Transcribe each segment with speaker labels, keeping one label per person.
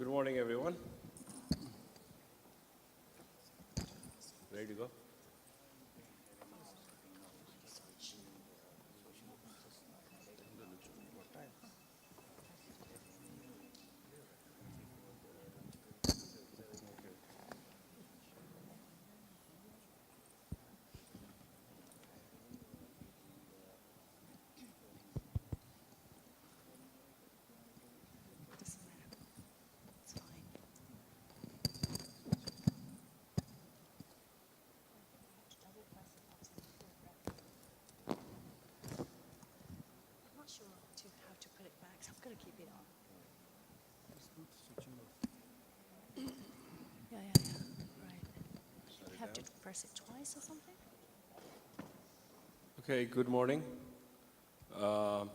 Speaker 1: Good morning, everyone. Ready to go?
Speaker 2: Doesn't matter. It's fine. I'm not sure how to put it back, so I'm going to keep it on. Yeah. Right. You have to press it twice or something?
Speaker 1: Okay, good morning. The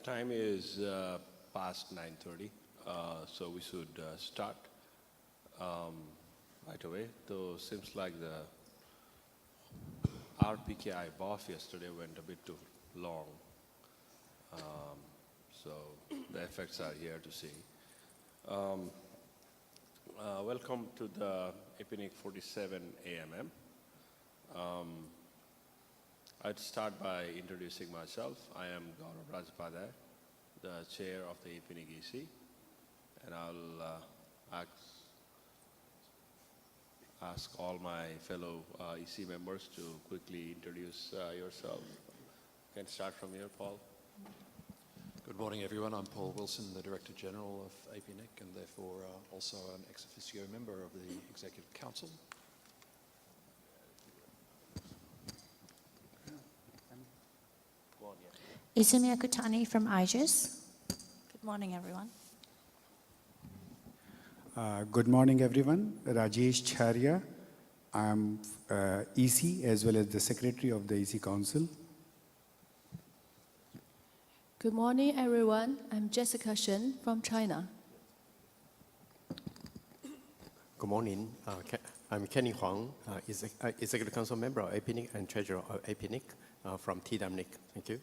Speaker 1: time is past 9:30, so we should start right away. Though seems like the RPKI BOF yesterday went a bit too long, so the effects are here to see. Welcome to the APNIC 47 AMM. I'd start by introducing myself. I am Gaurav Rajpadhyay, the chair of the APNIC EC, and I'll ask all my fellow EC members to quickly introduce yourself. You can start from here, Paul.
Speaker 3: Good morning, everyone. I'm Paul Wilson, the Director General of APNIC, and therefore also an ex officio member of the Executive Council.
Speaker 4: Izumi Akutani from IGES.
Speaker 2: Good morning, everyone.
Speaker 5: Good morning, everyone. Rajesh Charya. I'm EC as well as the Secretary of the EC Council.
Speaker 6: Good morning, everyone. I'm Jessica Shen from China.
Speaker 7: Good morning. I'm Kenny Huang, Executive Council member of APNIC and Treasurer of APNIC from TWNIC. Thank you.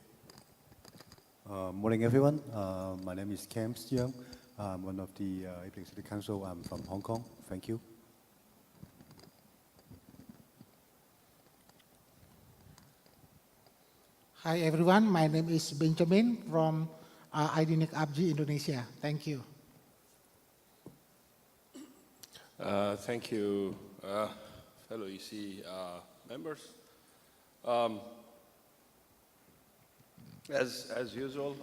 Speaker 8: Morning, everyone. My name is Cam Steung. I'm one of the APNIC City Council. I'm from Hong Kong. Thank you.
Speaker 9: Hi, everyone. My name is Benjamin from IDNIC APJI, Indonesia. Thank you.
Speaker 1: Thank you, fellow EC members. As usual,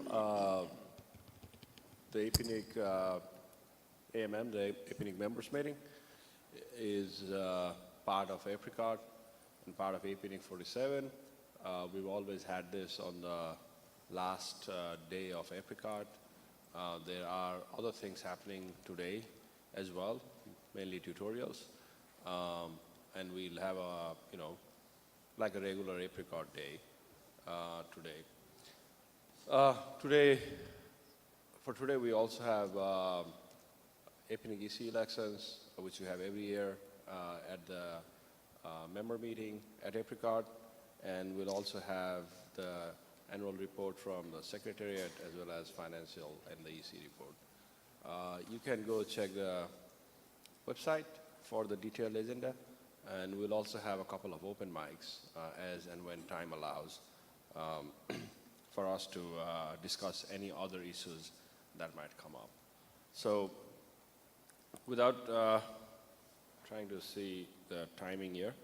Speaker 1: the APNIC AMM, the APNIC members meeting, is part of APRICOT and part of APNIC 47. We've always had this on the last day of APRICOT. There are other things happening today as well, mainly tutorials, and we'll have like a regular APRICOT day today. For today, we also have APNIC EC elections, which we have every year at the member meeting at APRICOT, and we'll also have the annual report from the Secretariat as well as financial and the EC report. You can go check the website for the detailed agenda, and we'll also have a couple of open mics as and when time allows for us to discuss any other issues that might come up. So without trying to see the timing here,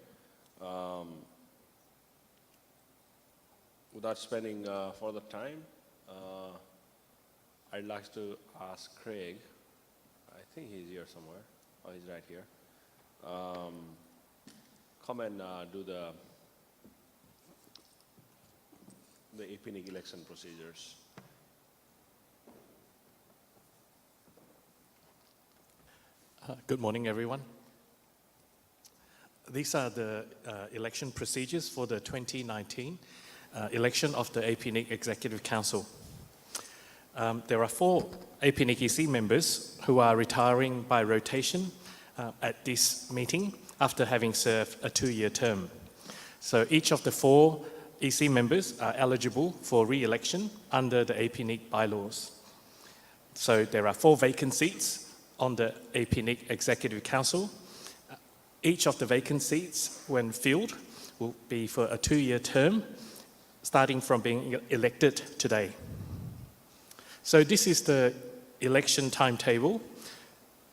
Speaker 1: without spending further time, I'd like to ask Craig, I think he's here somewhere, oh, he's right here, come and do the APNIC election procedures.
Speaker 10: Good morning, everyone. These are the election procedures for the 2019 election of the APNIC Executive Council. There are 4 APNIC EC members who are retiring by rotation at this meeting after having served a 2-year term. So each of the 4 EC members are eligible for re-election under the APNIC bylaws. So there are 4 vacant seats on the APNIC Executive Council. Each of the vacant seats, when filled, will be for a 2-year term, starting from being elected today. So this is the election timetable.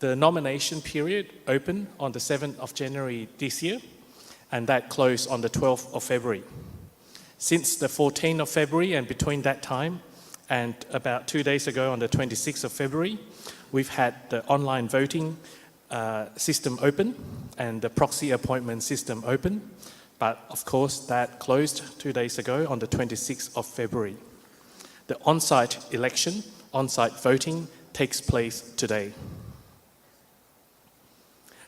Speaker 10: The nomination period opened on the 7th of January this year, and that closed on the 12th of February. Since the 14th of February and between that time and about 2 days ago on the 26th of February, we've had the online voting system open and the proxy appointment system open. But of course, that closed 2 days ago on the 26th of February. The on-site election, on-site voting takes place today.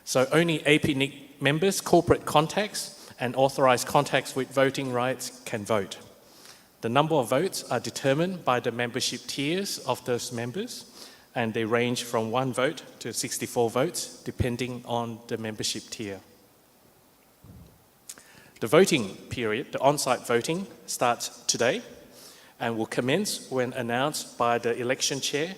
Speaker 10: So only APNIC members, corporate contacts, and authorized contacts with voting rights can vote. The number of votes are determined by the membership tiers of those members, and they range from 1 vote to 64 votes, depending on the membership tier. The voting period, the on-site voting, starts today and will commence when announced by the election chair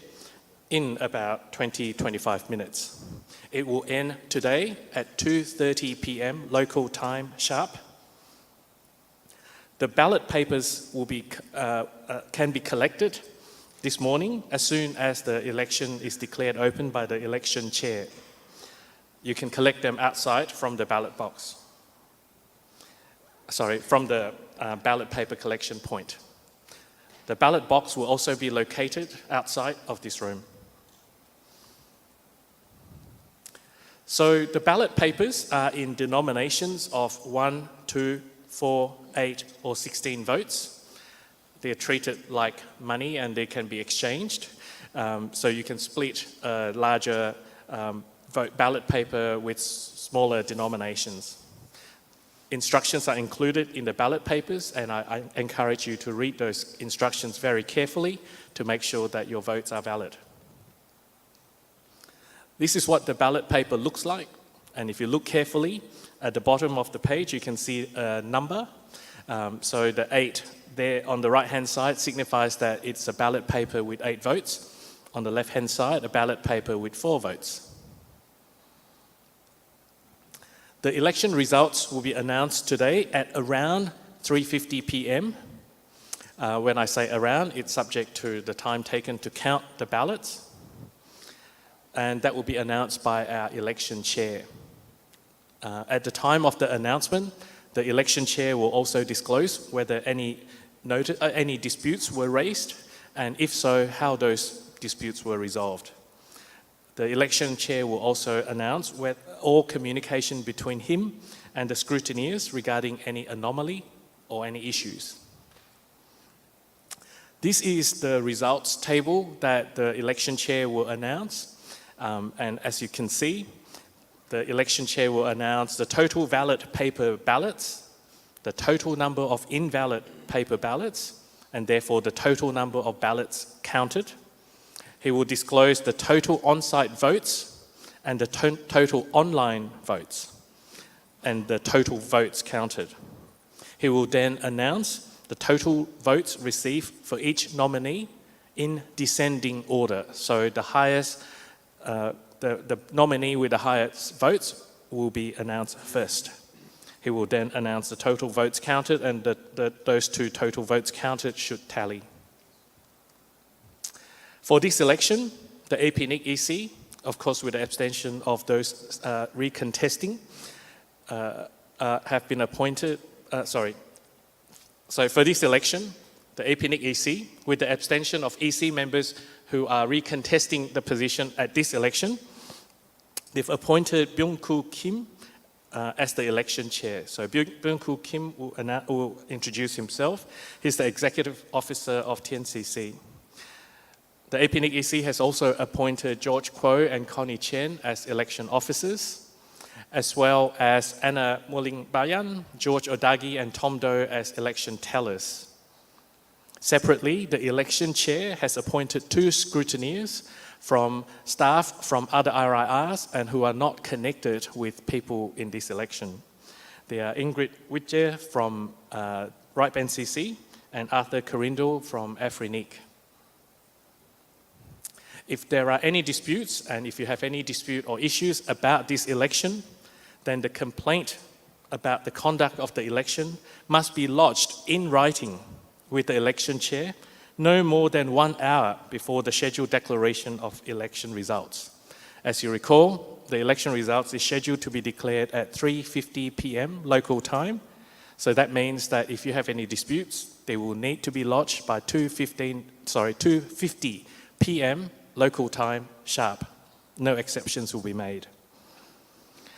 Speaker 10: in about 20-25 minutes. It will end today at 2:30 p.m. local time sharp. The ballot papers will can be collected this morning as soon as the election is declared open by the election chair. You can collect them outside from the ballot box. From the ballot paper collection point. The ballot box will also be located outside of this room. So the ballot papers are in denominations of 1, 2, 4, 8, or 16 votes. They are treated like money and they can be exchanged. So you can split a larger ballot paper with smaller denominations. Instructions are included in the ballot papers, and I encourage you to read those instructions very carefully to make sure that your votes are valid. This is what the ballot paper looks like, and if you look carefully, at the bottom of the page you can see a number. So the 8 there on the right-hand side signifies that it's a ballot paper with 8 votes. On the left-hand side, a ballot paper with 4 votes. The election results will be announced today at around 3:50 p.m. When I say around, it's subject to the time taken to count the ballots. And that will be announced by our election chair. At the time of the announcement, the election chair will also disclose whether any disputes were raised, and if so, how those disputes were resolved. The election chair will also announce all communication between him and the scrutineers regarding any anomaly or any issues. This is the results table that the election chair will announce. And as you can see, the election chair will announce the total valid paper ballots, the total number of invalid paper ballots, and therefore the total number of ballots counted. He will disclose the total on-site votes and the total online votes and the total votes counted. He will then announce the total votes received for each nominee in descending order. So the highest, the nominee with the highest votes will be announced first. He will then announce the total votes counted, and those 2 total votes counted should tally. For this election, the APNIC EC, of course with the abstention of those recontesting, have been appointed, So for this election, the APNIC EC, with the abstention of EC members who are recontesting the position at this election, they've appointed Byung-Koo Kim as the election chair. So Byung-Koo Kim will introduce himself. He's the executive officer of TNCC. The APNIC EC has also appointed George Kuo and Connie Chen as election officers, as well as Anna Muling Bayan, George Odagi, and Tom Doe as election tellers. Separately, the election chair has appointed 2 scrutineers from staff from other RIRs and who are not connected with people in this election. They are Ingrid Witje from RIPE NCC and Arthur Carindo from AFRINIC. If there are any disputes, and if you have any dispute or issues about this election, then the complaint about the conduct of the election must be lodged in writing with the election chair no more than 1 hour before the scheduled declaration of election results. As you recall, the election results is scheduled to be declared at 3:50 p.m. local time. So that means that if you have any disputes, they will need to be lodged by 2:50 p.m. local time sharp. No exceptions will be made.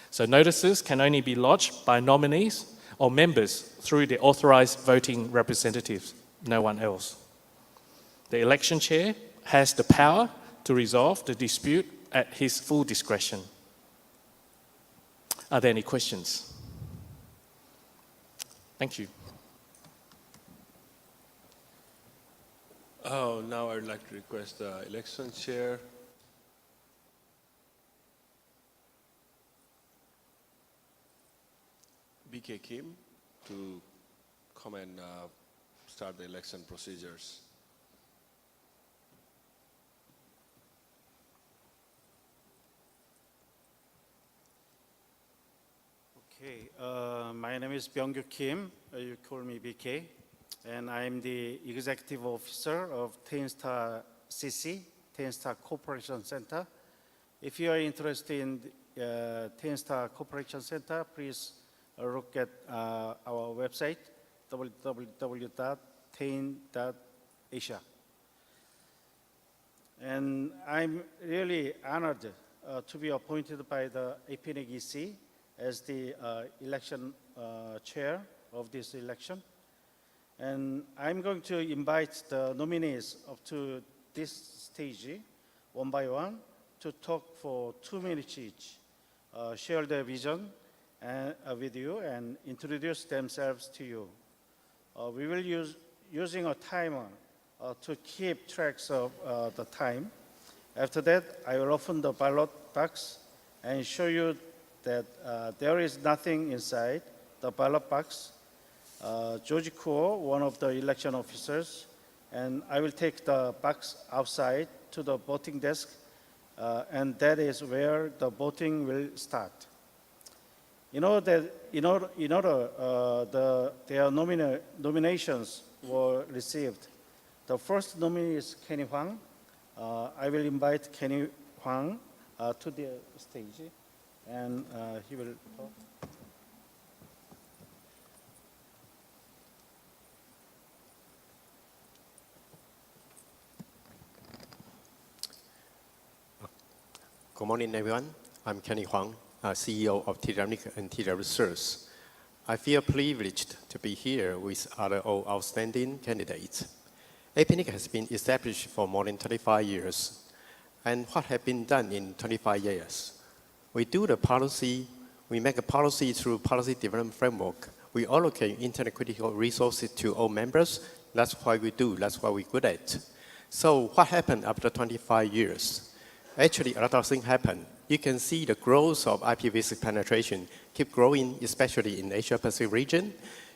Speaker 10: So notices can only be lodged by nominees or members through the authorized voting representatives, no one else. The election chair has the power to resolve the dispute at his full discretion. Are there any questions? Thank you.
Speaker 1: Oh, now I would like to request the election chair, BK Kim, to come and start the election procedures.
Speaker 11: Okay, my name is Byung-gyu Kim. You call me BK, and I'm the executive officer of Tenstar CC, Tenstar Cooperation Center. If you are interested in Tenstar Cooperation Center, please look at our website, www.ten.asia. And I'm really honored to be appointed by the APNIC EC as the election chair of this election. And I'm going to invite the nominees up to this stage, one by one, to talk for 2 minutes each, share their vision with you and introduce themselves to you. We will using a timer to keep tracks of the time. After that, I will open the ballot box and show you that there is nothing inside the ballot box. George Kuo, one of the election officers, and I will take the box outside to the voting desk, and that is where the voting will start. You know that their nominations were received. The first nominee is Kenny Huang. I will invite Kenny Huang to the stage, and he will talk.
Speaker 7: Good morning, everyone. I'm Kenny Huang, CEO of TWNIC and TW Search. I feel privileged to be here with other outstanding candidates. APNIC has been established for more than 25 years. And what has been done in 25 years? We do the policy, we make a policy through policy development framework. We allocate internet critical resources to all members. That's what we do, that's what we're good at. So what happened after 25 years? Actually, a lot of things happen. You can see the growth of IPv6 penetration keep growing, especially in the Asia-Pacific region.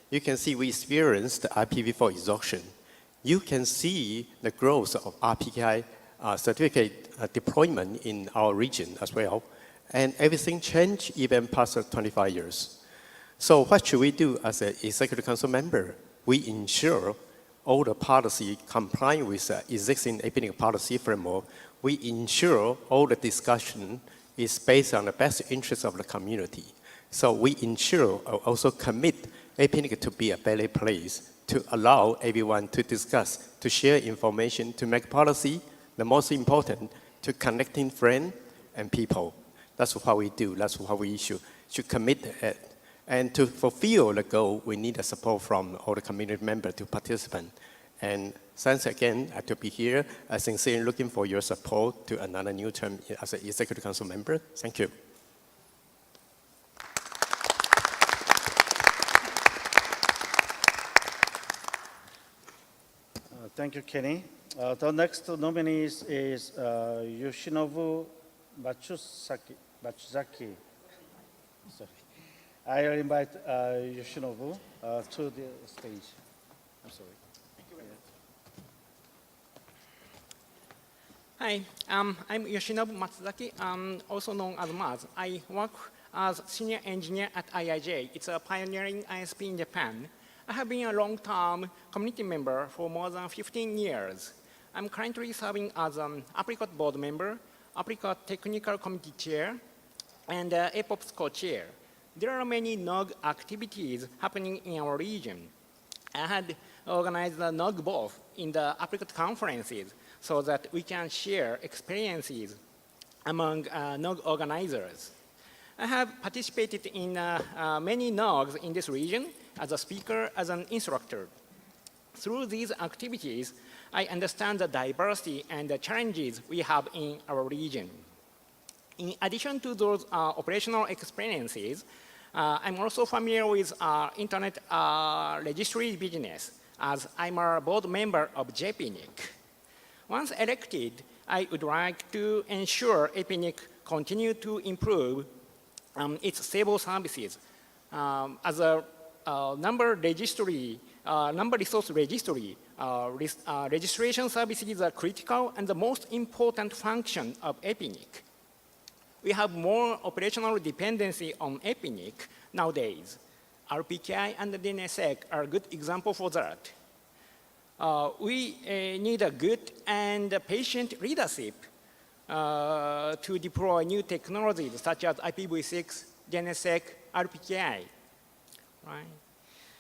Speaker 7: You can see we experienced the IPv4 exhaustion. You can see the growth of RPKI certificate deployment in our region as well. And everything changed even past 25 years. So what should we do as an Executive Council member? We ensure all the policy complying with the existing APNIC policy framework. We ensure all the discussion is based on the best interest of the community. So we ensure, also commit APNIC to be a better place to allow everyone to discuss, to share information, to make policy, the most important, to connecting friends and people. That's what we do, that's what we should commit at. And to fulfill the goal, we need the support from all the community members to participate. And thanks again to be here. I sincerely looking for your support to another new term as an Executive Council member. Thank you.
Speaker 11: Thank you, Kenny. The next nominee is Yoshinobu Matsuzaki. Sorry. I will invite Yoshinobu to the stage. I'm sorry.
Speaker 12: Hi, I'm Yoshinobu Matsuzaki, also known as Maz. I work as senior engineer at IIJ. It's a pioneering ISP in Japan. I have been a long-term community member for more than 15 years. I'm currently serving as an Apricot board member, Apricot technical committee chair, and APOP's co-chair. There are many NOG activities happening in our region. I had organized the NOG both in the Apricot conferences so that we can share experiences among NOG organizers. I have participated in many NOGs in this region as a speaker, as an instructor. Through these activities, I understand the diversity and the challenges we have in our region. In addition to those operational experiences, I'm also familiar with internet registry business, as I'm a board member of JPNIC. Once elected, I would like to ensure APNIC continue to improve its stable services. As a number resource registry, registration services are critical and the most important function of APNIC. We have more operational dependency on APNIC nowadays. RPKI and DNSSEC are a good example for that. We need a good and patient leadership to deploy new technologies such as IPv6, DNSSEC, RPKI. Right?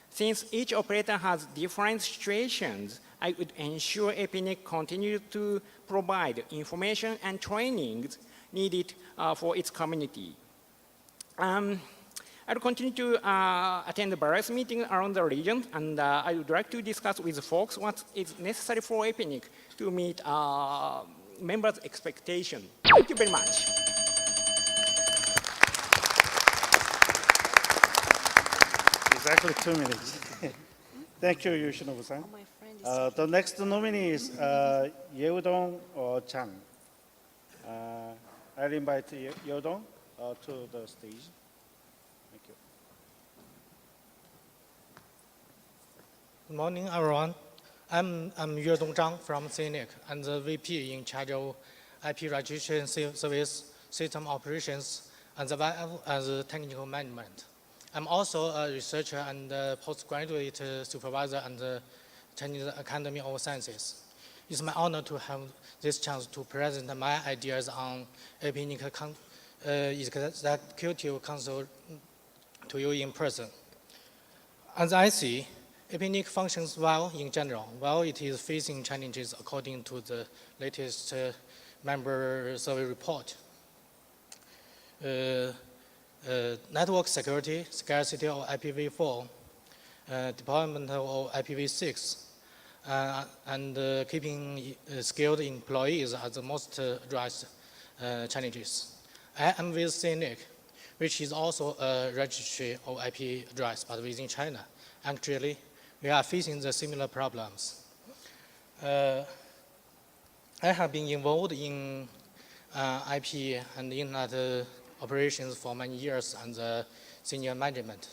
Speaker 12: Since each operator has different situations, I would ensure APNIC continues to provide information and trainings needed for its community. I'll continue to attend the various meetings around the region, and I would like to discuss with folks what is necessary for APNIC to meet members' expectations. Thank you very much.
Speaker 11: Exactly 2 minutes. Thank you, Yoshinobu-san.
Speaker 2: My friend is
Speaker 11: The next nominee is Yeudong Chang. I'll invite Yeudong to the stage. Thank you.
Speaker 13: Good morning, everyone. I'm Yuedong Zhang from CNIC. I'm the VP in charge of IP registration service, system operations, and the technical management. I'm also a researcher and postgraduate supervisor at the Chinese Academy of Sciences. It's my honor to have this chance to present my ideas on APNIC Executive Council to you in person. As I see, APNIC functions well in general, while it is facing challenges according to the latest member survey report. Network security, scarcity of IPv4, deployment of IPv6, and keeping skilled employees are the most addressed challenges. I am with CNIC, which is also a registry of IP address, but within China. Actually, we are facing the similar problems. I have been involved in IP and internet operations for many years and the senior management.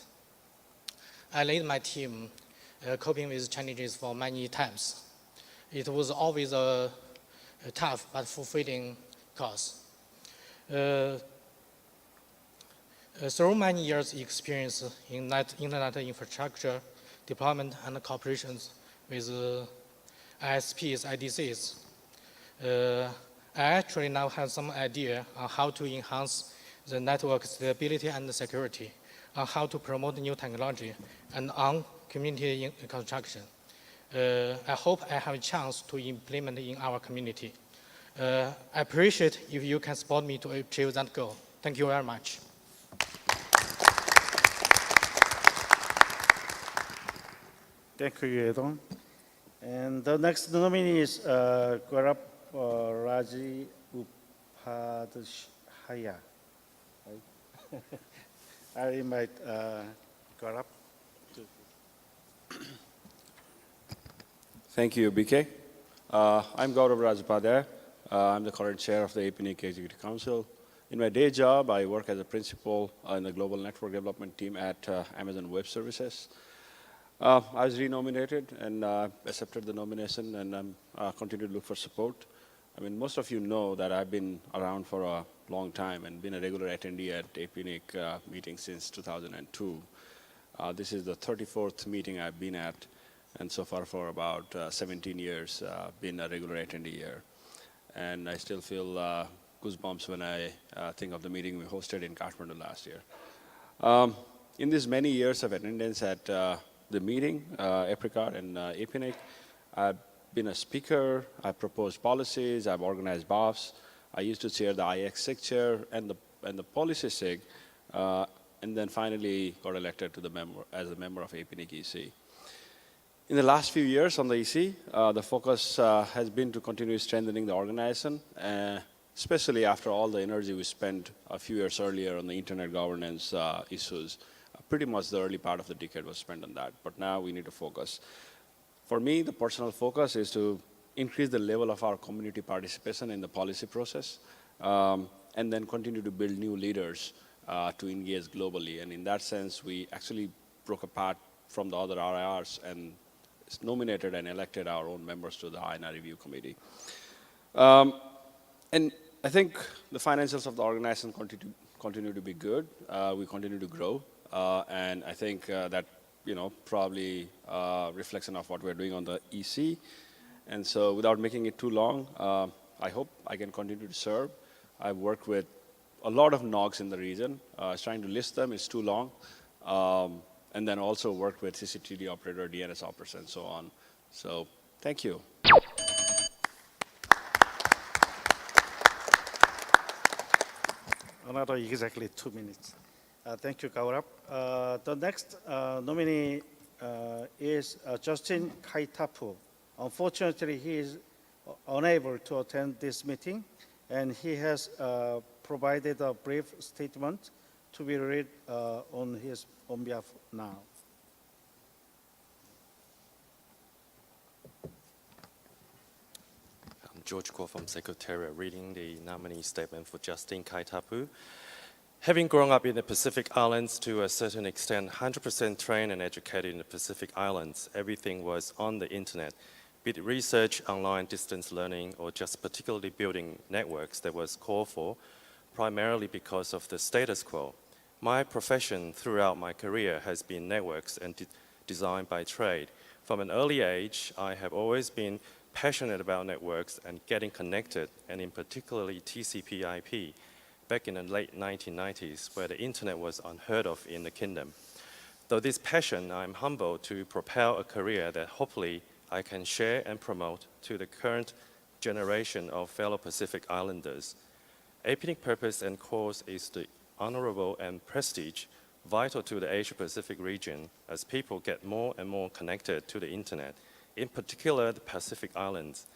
Speaker 13: I led my team coping with challenges for many times. It was always a tough but fulfilling cause. Through many years' experience in internet infrastructure deployment and cooperations with ISPs, IDCs, I actually now have some idea on how to enhance the network stability and security, on how to promote new technology, and on community construction. I hope I have a chance to implement in our community. I appreciate if you can support me to achieve that goal. Thank you very much.
Speaker 11: Thank you, Yeudong. And the next nominee is Gaurav Raji Upadhyaya. I invite Gaurav to.
Speaker 1: Thank you, BK. I'm Gaurav Rajapadhyay. I'm the current chair of the APNIC Executive Council. In my day job, I work as a principal in the global network development team at Amazon Web Services. I was renominated and accepted the nomination, and I'm continue to look for support. I mean, most of you know that I've been around for a long time and been a regular attendee at APNIC meetings since 2002. This is the 34th meeting I've been at, and so far for about 17 years, been a regular attendee here. And I still feel goosebumps when I think of the meeting we hosted in Kathmandu last year. In these many years of attendance at the meeting, Apricot and APNIC, I've been a speaker, I've proposed policies, I've organized BOFs, I used to chair the IX SIG chair and the policy SIG, and then finally got elected to as a member of APNIC EC. In the last few years on the EC, the focus has been to continue strengthening the organization, especially after all the energy we spent a few years earlier on the internet governance issues. Pretty much the early part of the decade was spent on that, but now we need to focus. For me, the personal focus is to increase the level of our community participation in the policy process, and then continue to build new leaders to engage globally. And in that sense, we actually broke apart from the other RIRs and nominated and elected our own members to the INR Review Committee. And I think the financials of the organization continue to be good. We continue to grow. And I think that, probably a reflection of what we're doing on the EC. And so without making it too long, I hope I can continue to serve. I've worked with a lot of NOGs in the region. Trying to list them is too long. And then also worked with CCTV operator, DNS operators, and so on. So thank you.
Speaker 11: Another exactly 2 minutes. Thank you, Gaurav. The next nominee is Justin Kaitapu. Unfortunately, he is unable to attend this meeting, and he has provided a brief statement to be read on behalf now.
Speaker 14: I'm George Kuo from Secretariat, reading the nominee statement for Justin Kaitapu. Having grown up in the Pacific Islands to a certain extent, 100% trained and educated in the Pacific Islands, everything was on the internet, be it research, online distance learning, or just particularly building networks that was called for, primarily because of the status quo. My profession throughout my career has been networks and design by trade. From an early age, I have always been passionate about networks and getting connected, and in particularly TCP/IP, back in the late 1990s, where the internet was unheard of in the kingdom. Though this passion, I'm humbled to propel a career that hopefully I can share and promote to the current generation of fellow Pacific Islanders. APNIC purpose and cause is the honorable and prestige vital to the Asia-Pacific region as people get more and more connected to the internet, in particular the Pacific Islands.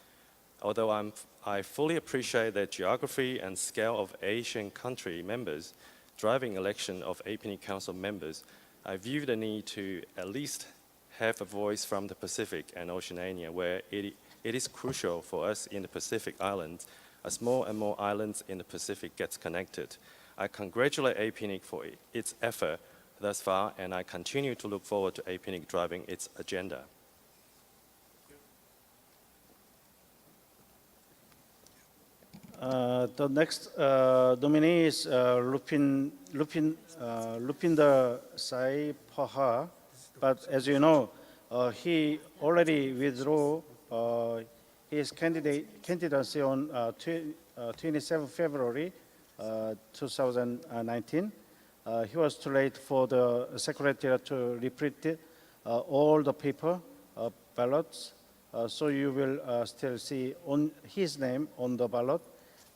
Speaker 14: Although I fully appreciate the geography and scale of Asian country members driving election of APNIC Council members, I view the need to at least have a voice from the Pacific and Oceania, where it is crucial for us in the Pacific Islands as more and more islands in the Pacific gets connected. I congratulate APNIC for its effort thus far, and I continue to look forward to APNIC driving its agenda.
Speaker 11: The next nominee is Lupinder Sai Paha, but as you know, he already withdrew his candidacy on 27 February 2019. He was too late for the secretariat to reprint all the paper ballots, so you will still see his name on the ballot.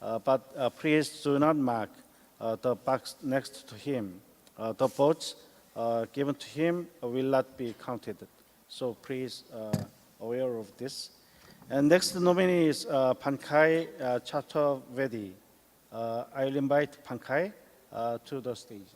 Speaker 11: But please do not mark the box next to him. The votes given to him will not be counted. So please aware of this. And next nominee is Pankai Chaturvedi. I will invite Pankai to the stage.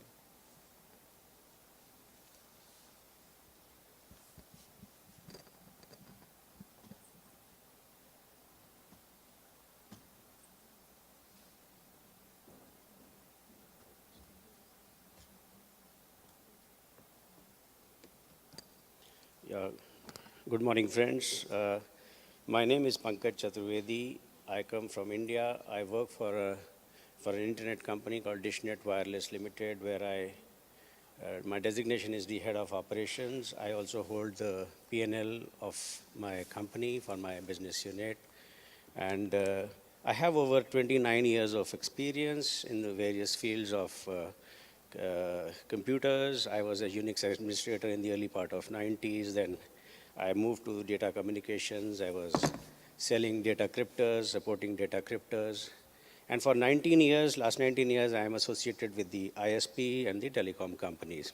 Speaker 15: Good morning, friends. My name is Pankaj Chaturvedi. I come from India. I work for an internet company called DishNet Wireless Limited, where my designation is the head of operations. I also hold the P&L of my company for my business unit. And I have over 29 years of experience in the various fields of computers. I was a Unix administrator in the early part of 90s. Then I moved to data communications. I was selling data cryptors, supporting data cryptors. And for 19 years, last 19 years, I am associated with the ISP and the telecom companies.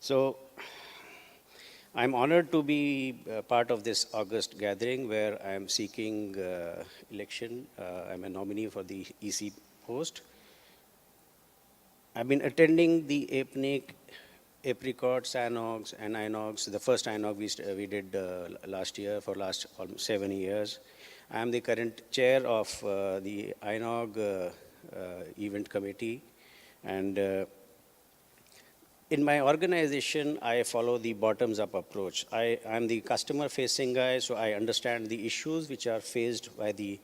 Speaker 15: So I'm honored to be part of this August gathering where I am seeking election. I'm a nominee for the EC post. I've been attending the APNIC, Apricot, SANOGS, and INOGS. The first INOG we did last year for last almost 7 years. I am the current chair of the INOG event committee. And in my organization, I follow the bottoms-up approach. I'm the customer-facing guy, so I understand the issues which are faced by the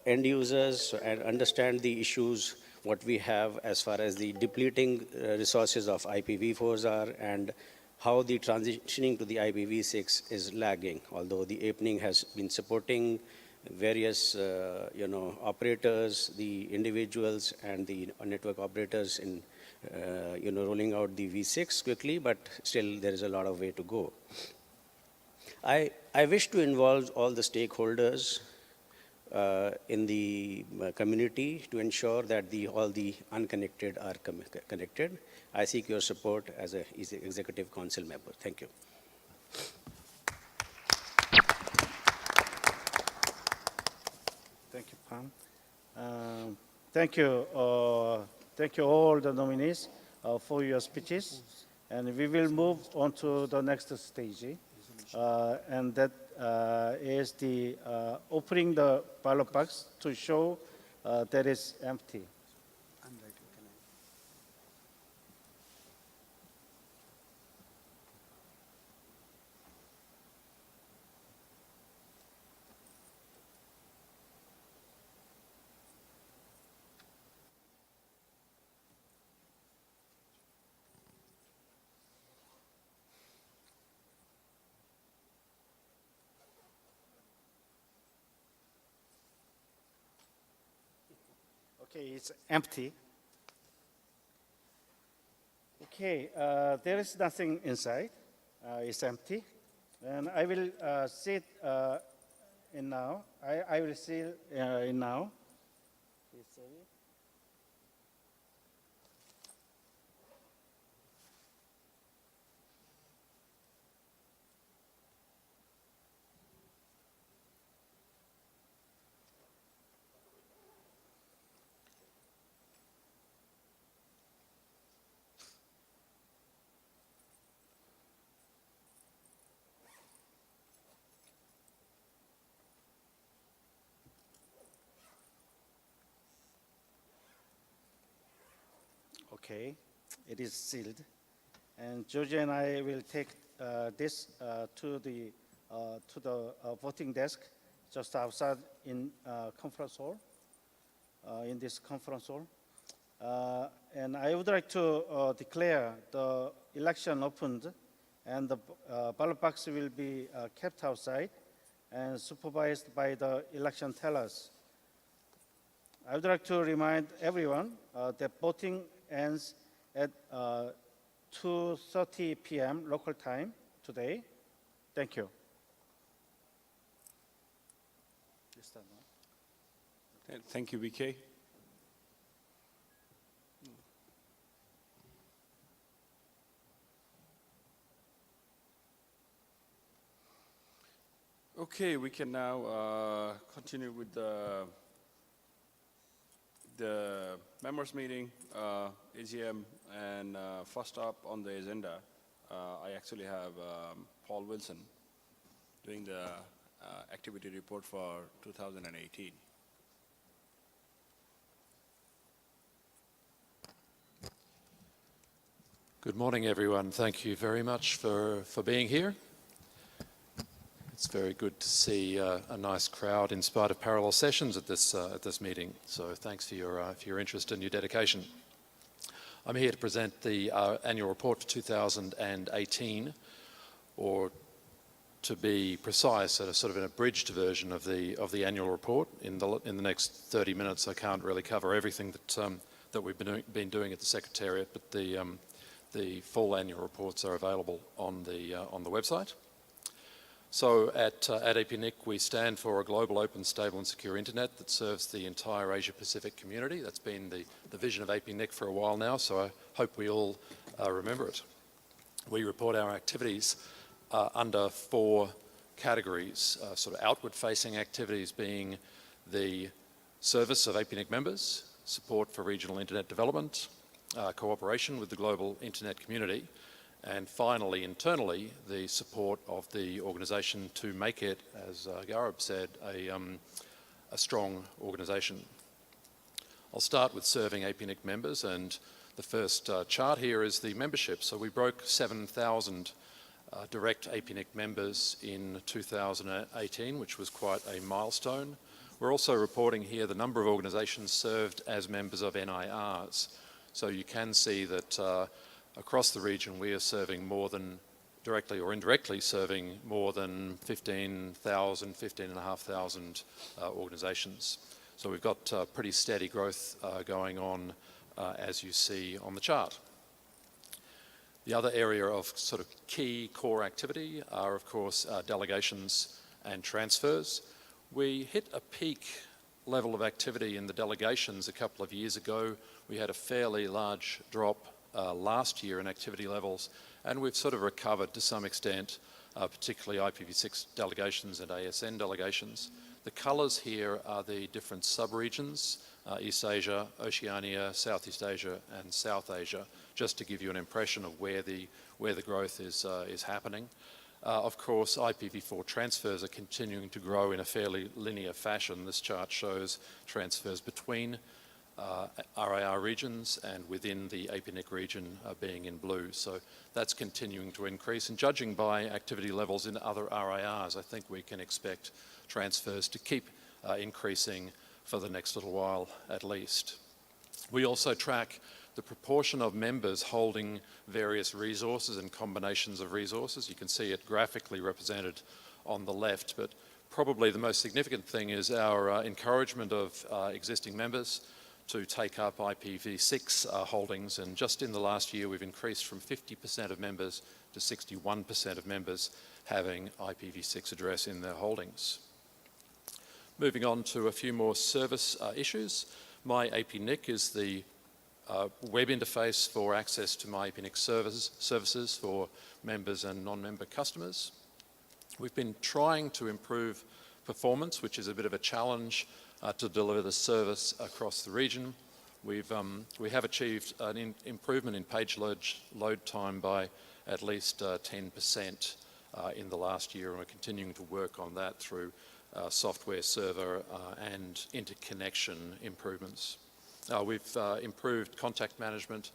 Speaker 15: end users, and understand the issues what we have as far as the depleting resources of IPv4s are, and how the transitioning to the IPv6 is lagging. Although the APNIC has been supporting various operators, the individuals and the network operators in rolling out the V6 quickly, but still there is a lot of way to go. I wish to involve all the stakeholders in the community to ensure that all the unconnected are connected. I seek your support as an executive council member. Thank you.
Speaker 11: Thank you, Pam. Thank you all the nominees for your speeches. And we will move on to the next stage. And that is the opening the ballot box to show that is empty. Okay, it's empty. Okay, there is nothing inside. It's empty. And I will sit in now. I will sit in now. Okay, it is sealed. And Georgia and I will take this to the voting desk just outside in conference hall, in this conference hall. And I would like to declare the election opened, and the ballot box will be kept outside and supervised by the election tellers. I would like to remind everyone that voting ends at 2:30 p.m. local time today. Thank you.
Speaker 1: Thank you, BK. Okay, we can now continue with the members meeting, AGM, and first up on the agenda, I actually have Paul Wilson doing the activity report for 2018.
Speaker 3: Good morning, everyone. Thank you very much for being here. It's very good to see a nice crowd in spite of parallel sessions at this meeting. So thanks for your interest and your dedication. I'm here to present the annual report for 2018, or to be precise, a sort of an abridged version of the annual report. In the next 30 minutes, I can't really cover everything that we've been doing at the Secretariat, but the full annual reports are available on the website. So at APNIC, we stand for a global, open, stable and secure internet that serves the entire Asia-Pacific community. That's been the vision of APNIC for a while now, so I hope we all remember it. We report our activities under 4 categories, sort of outward-facing activities being the service of APNIC members, support for regional internet development, cooperation with the global internet community, and finally, internally, the support of the organisation to make it, as Garib said, a strong organisation. I'll start with serving APNIC members, and the first chart here is the membership. So we broke 7,000 direct APNIC members in 2018, which was quite a milestone. We're also reporting here the number of organisations served as members of NIRs. So you can see that across the region we are serving more than, directly or indirectly serving more than 15,500 organisations. So we've got pretty steady growth going on as you see on the chart. The other area of sort of key core activity are, of course, delegations and transfers. We hit a peak level of activity in the delegations a couple of years ago. We had a fairly large drop last year in activity levels, and we've sort of recovered to some extent, particularly IPv6 delegations and ASN delegations. The colours here are the different sub-regions, East Asia, Oceania, Southeast Asia and South Asia, just to give you an impression of where the growth is happening. Of course, IPv4 transfers are continuing to grow in a fairly linear fashion. This chart shows transfers between RIR regions and within the APNIC region being in blue. So that's continuing to increase, and judging by activity levels in other RIRs, I think we can expect transfers to keep increasing for the next little while at least. We also track the proportion of members holding various resources and combinations of resources. You can see it graphically represented on the left, but probably the most significant thing is our encouragement of existing members to take up IPv6 holdings, and just in the last year we've increased from 50% of members to 61% of members having IPv6 address in their holdings. Moving on to a few more service issues. My APNIC is the web interface for access to My APNIC services for members and non-member customers. We've been trying to improve performance, which is a bit of a challenge to deliver the service across the region. We have achieved an improvement in page load time by at least 10% in the last year, and we're continuing to work on that through software, server and interconnection improvements. We've improved contact management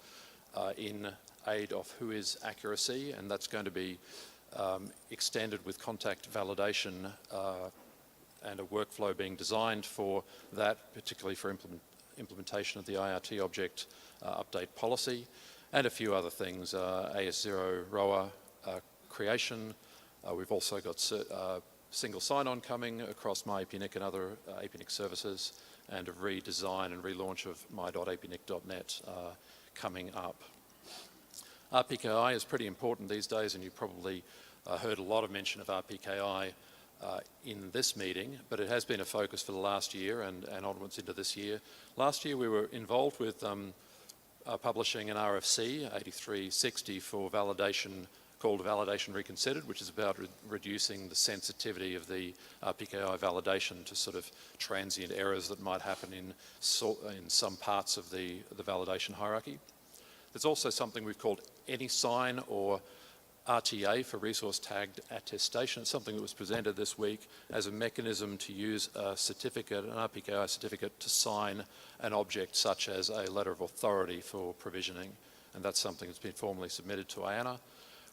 Speaker 3: in aid of WHOIS accuracy, and that's going to be extended with contact validation and a workflow being designed for that, particularly for implementation of the IRT object update policy, and a few other things, AS0 ROA creation. We've also got single sign-on coming across My APNIC and other APNIC services, and a redesign and relaunch of my.apnic.net coming up. RPKI is pretty important these days, and you probably heard a lot of mention of RPKI in this meeting, but it has been a focus for the last year and onwards into this year. Last year we were involved with publishing an RFC 8360 for validation, called Validation Reconsidered, which is about reducing the sensitivity of the RPKI validation to sort of transient errors that might happen in some parts of the validation hierarchy. There's also something we've called AnySign, or RTA for resource tagged attestation. It's something that was presented this week as a mechanism to use a certificate, an RPKI certificate, to sign an object such as a letter of authority for provisioning, and that's something that's been formally submitted to IANA.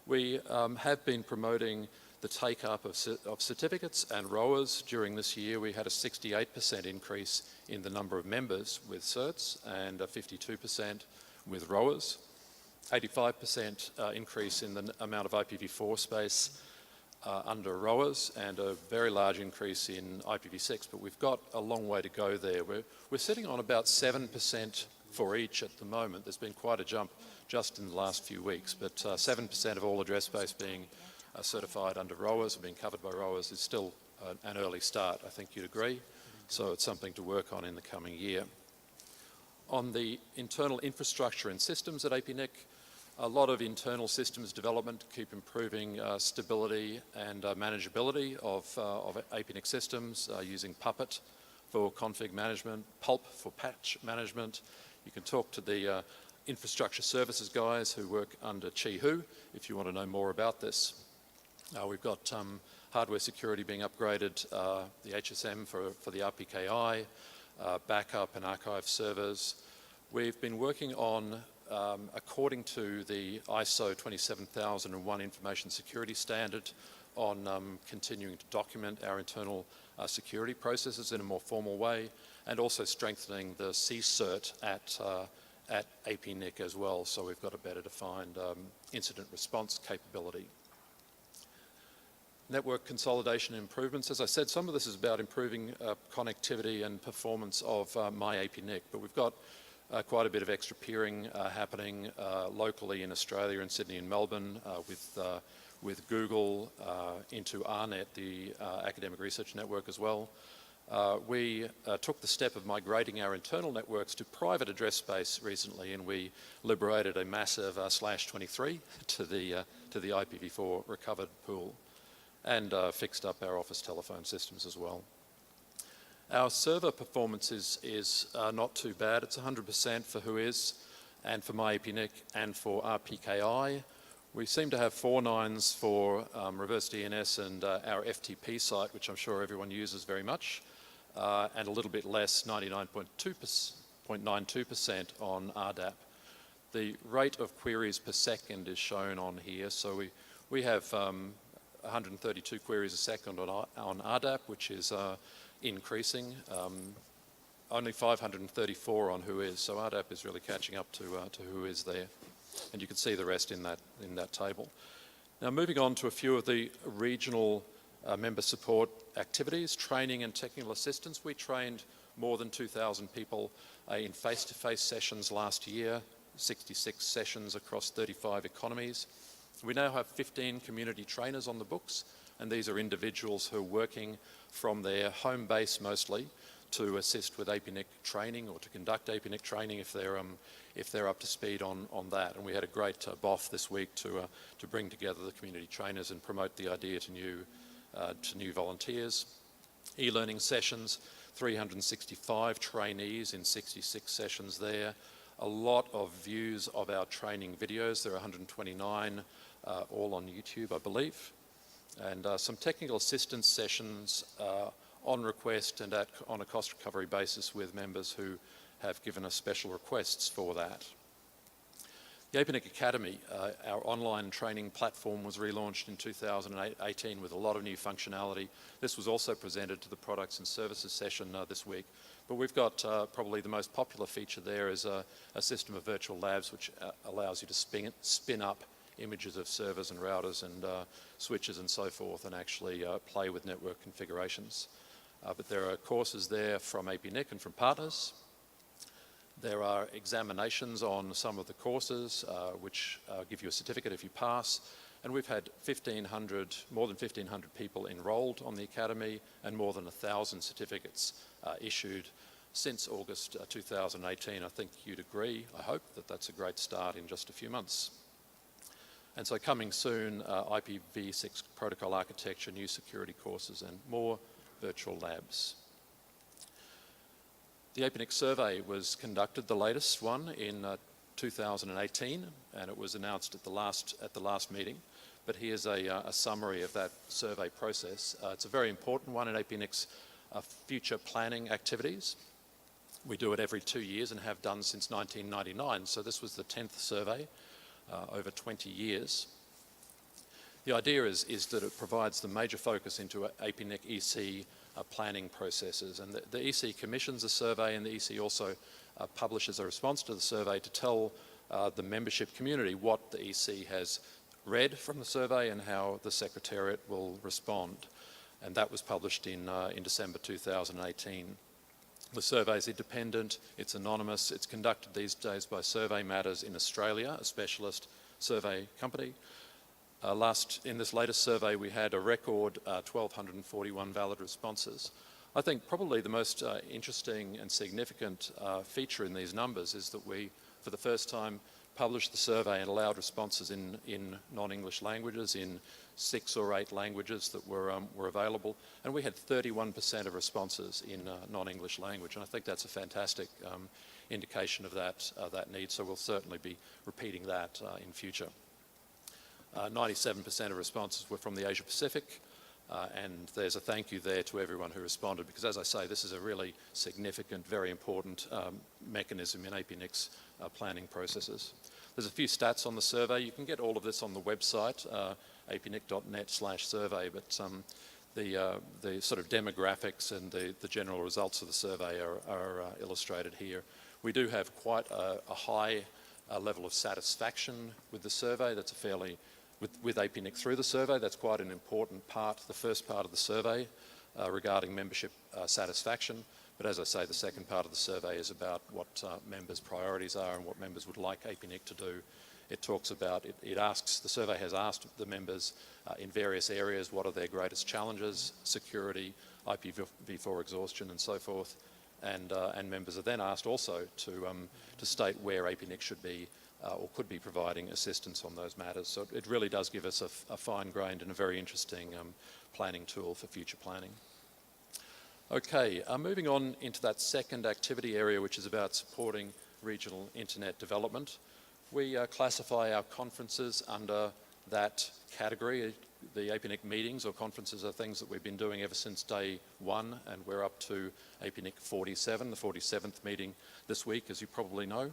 Speaker 3: We have been promoting the take-up of certificates and rowers. During this year, we had a 68% increase in the number of members with certs and a 52% with rowers. 85% increase in the amount of IPv4 space under rowers, and a very large increase in IPv6, but we've got a long way to go there. We're sitting on about 7% for each at the moment. There's been quite a jump just in the last few weeks, but 7% of all address space being certified under rowers or being covered by rowers is still an early start, I think you'd agree. So it's something to work on in the coming year. On the internal infrastructure and systems at APNIC, a lot of internal systems development to keep improving stability and manageability of APNIC systems using Puppet for config management, Pulp for patch management. You can talk to the infrastructure services guys who work under Qihoo if you want to know more about this. We've got hardware security being upgraded, the HSM for the RPKI, backup and archive servers. We've been working on, according to the ISO 27001 information security standard, on continuing to document our internal security processes in a more formal way, and also strengthening the CCERT at APNIC as well, so we've got a better defined incident response capability. Network consolidation and improvements. As I said, some of this is about improving connectivity and performance of MyAPNIC, but we've got quite a bit of extra peering happening locally in Australia, in Sydney and Melbourne, with Google into AARNet, the Academic Research Network as well. We took the step of migrating our internal networks to private address space recently, and we liberated a massive /23 to the IPv4 recovered pool, and fixed up our office telephone systems as well. Our server performance is not too bad. It's 100% for Whois and for MyAPNIC and for RPKI. We seem to have 4 nines for reverse DNS and our FTP site, which I'm sure everyone uses very much, and a little bit less, 99.92% on RDAP. The rate of queries per second is shown on here, so we have 132 queries a second on RDAP, which is increasing. Only 534 on Whois, so RDAP is really catching up to Whois there, and you can see the rest in that table. Now, moving on to a few of the regional member support activities, training and technical assistance. We trained more than 2,000 people in face-to-face sessions last year, 66 sessions across 35 economies. We now have 15 community trainers on the books, and these are individuals who are working from their home base mostly to assist with APNIC training or to conduct APNIC training if they're up to speed on that. And we had a great BOF this week to bring together the community trainers and promote the idea to new volunteers. E-learning sessions, 365 trainees in 66 sessions there. A lot of views of our training videos. There are 129 all on YouTube, I believe. And some technical assistance sessions on request and on a cost recovery basis with members who have given us special requests for that. The APNIC Academy, our online training platform, was relaunched in 2018 with a lot of new functionality. This was also presented to the products and services session this week. But we've got probably the most popular feature there is a system of virtual labs which allows you to spin up images of servers and routers and switches and so forth, and actually play with network configurations. But there are courses there from APNIC and from partners. There are examinations on some of the courses which give you a certificate if you pass. And we've had more than 1,500 people enrolled on the Academy and more than 1,000 certificates issued since August 2018. I think you'd agree, I hope, that that's a great start in just a few months. And so coming soon, IPv6 protocol architecture, new security courses, and more virtual labs. The APNIC survey was conducted, the latest one, in 2018, and it was announced at the last meeting. But here's a summary of that survey process. It's a very important one in APNIC's future planning activities. We do it every 2 years and have done since 1999, so this was the 10th survey over 20 years. The idea is that it provides the major focus into APNIC EC planning processes. And the EC commissions a survey, and the EC also publishes a response to the survey to tell the membership community what the EC has read from the survey and how the Secretariat will respond. And that was published in December 2018. The survey is independent, it's anonymous, it's conducted these days by Survey Matters in Australia, a specialist survey company. In this latest survey, we had a record 1,241 valid responses. I think probably the most interesting and significant feature in these numbers is that we, for the first time, published the survey and allowed responses in non-English languages, in 6 or 8 languages that were available, and we had 31% of responses in non-English language, and I think that's a fantastic indication of that need, so we'll certainly be repeating that in future. 97% of responses were from the Asia Pacific, and there's a thank you there to everyone who responded, because as I say, this is a really significant, very important mechanism in APNIC's planning processes. There's a few stats on the survey. You can get all of this on the website, apnic.net/survey, but the sort of demographics and the general results of the survey are illustrated here. We do have quite a high level of satisfaction with the survey. That's a fairly, with APNIC through the survey, that's quite an important part, the first part of the survey regarding membership satisfaction. But as I say, the second part of the survey is about what members' priorities are and what members would like APNIC to do. It talks about, the survey has asked the members in various areas what are their greatest challenges, security, IPv4 exhaustion and so forth. And members are then asked also to state where APNIC should be or could be providing assistance on those matters. So it really does give us a fine-grained and a very interesting planning tool for future planning. Okay, moving on into that second activity area, which is about supporting regional internet development. We classify our conferences under that category. The APNIC meetings or conferences are things that we've been doing ever since day 1, and we're up to APNIC 47, the 47th meeting this week, as you probably know.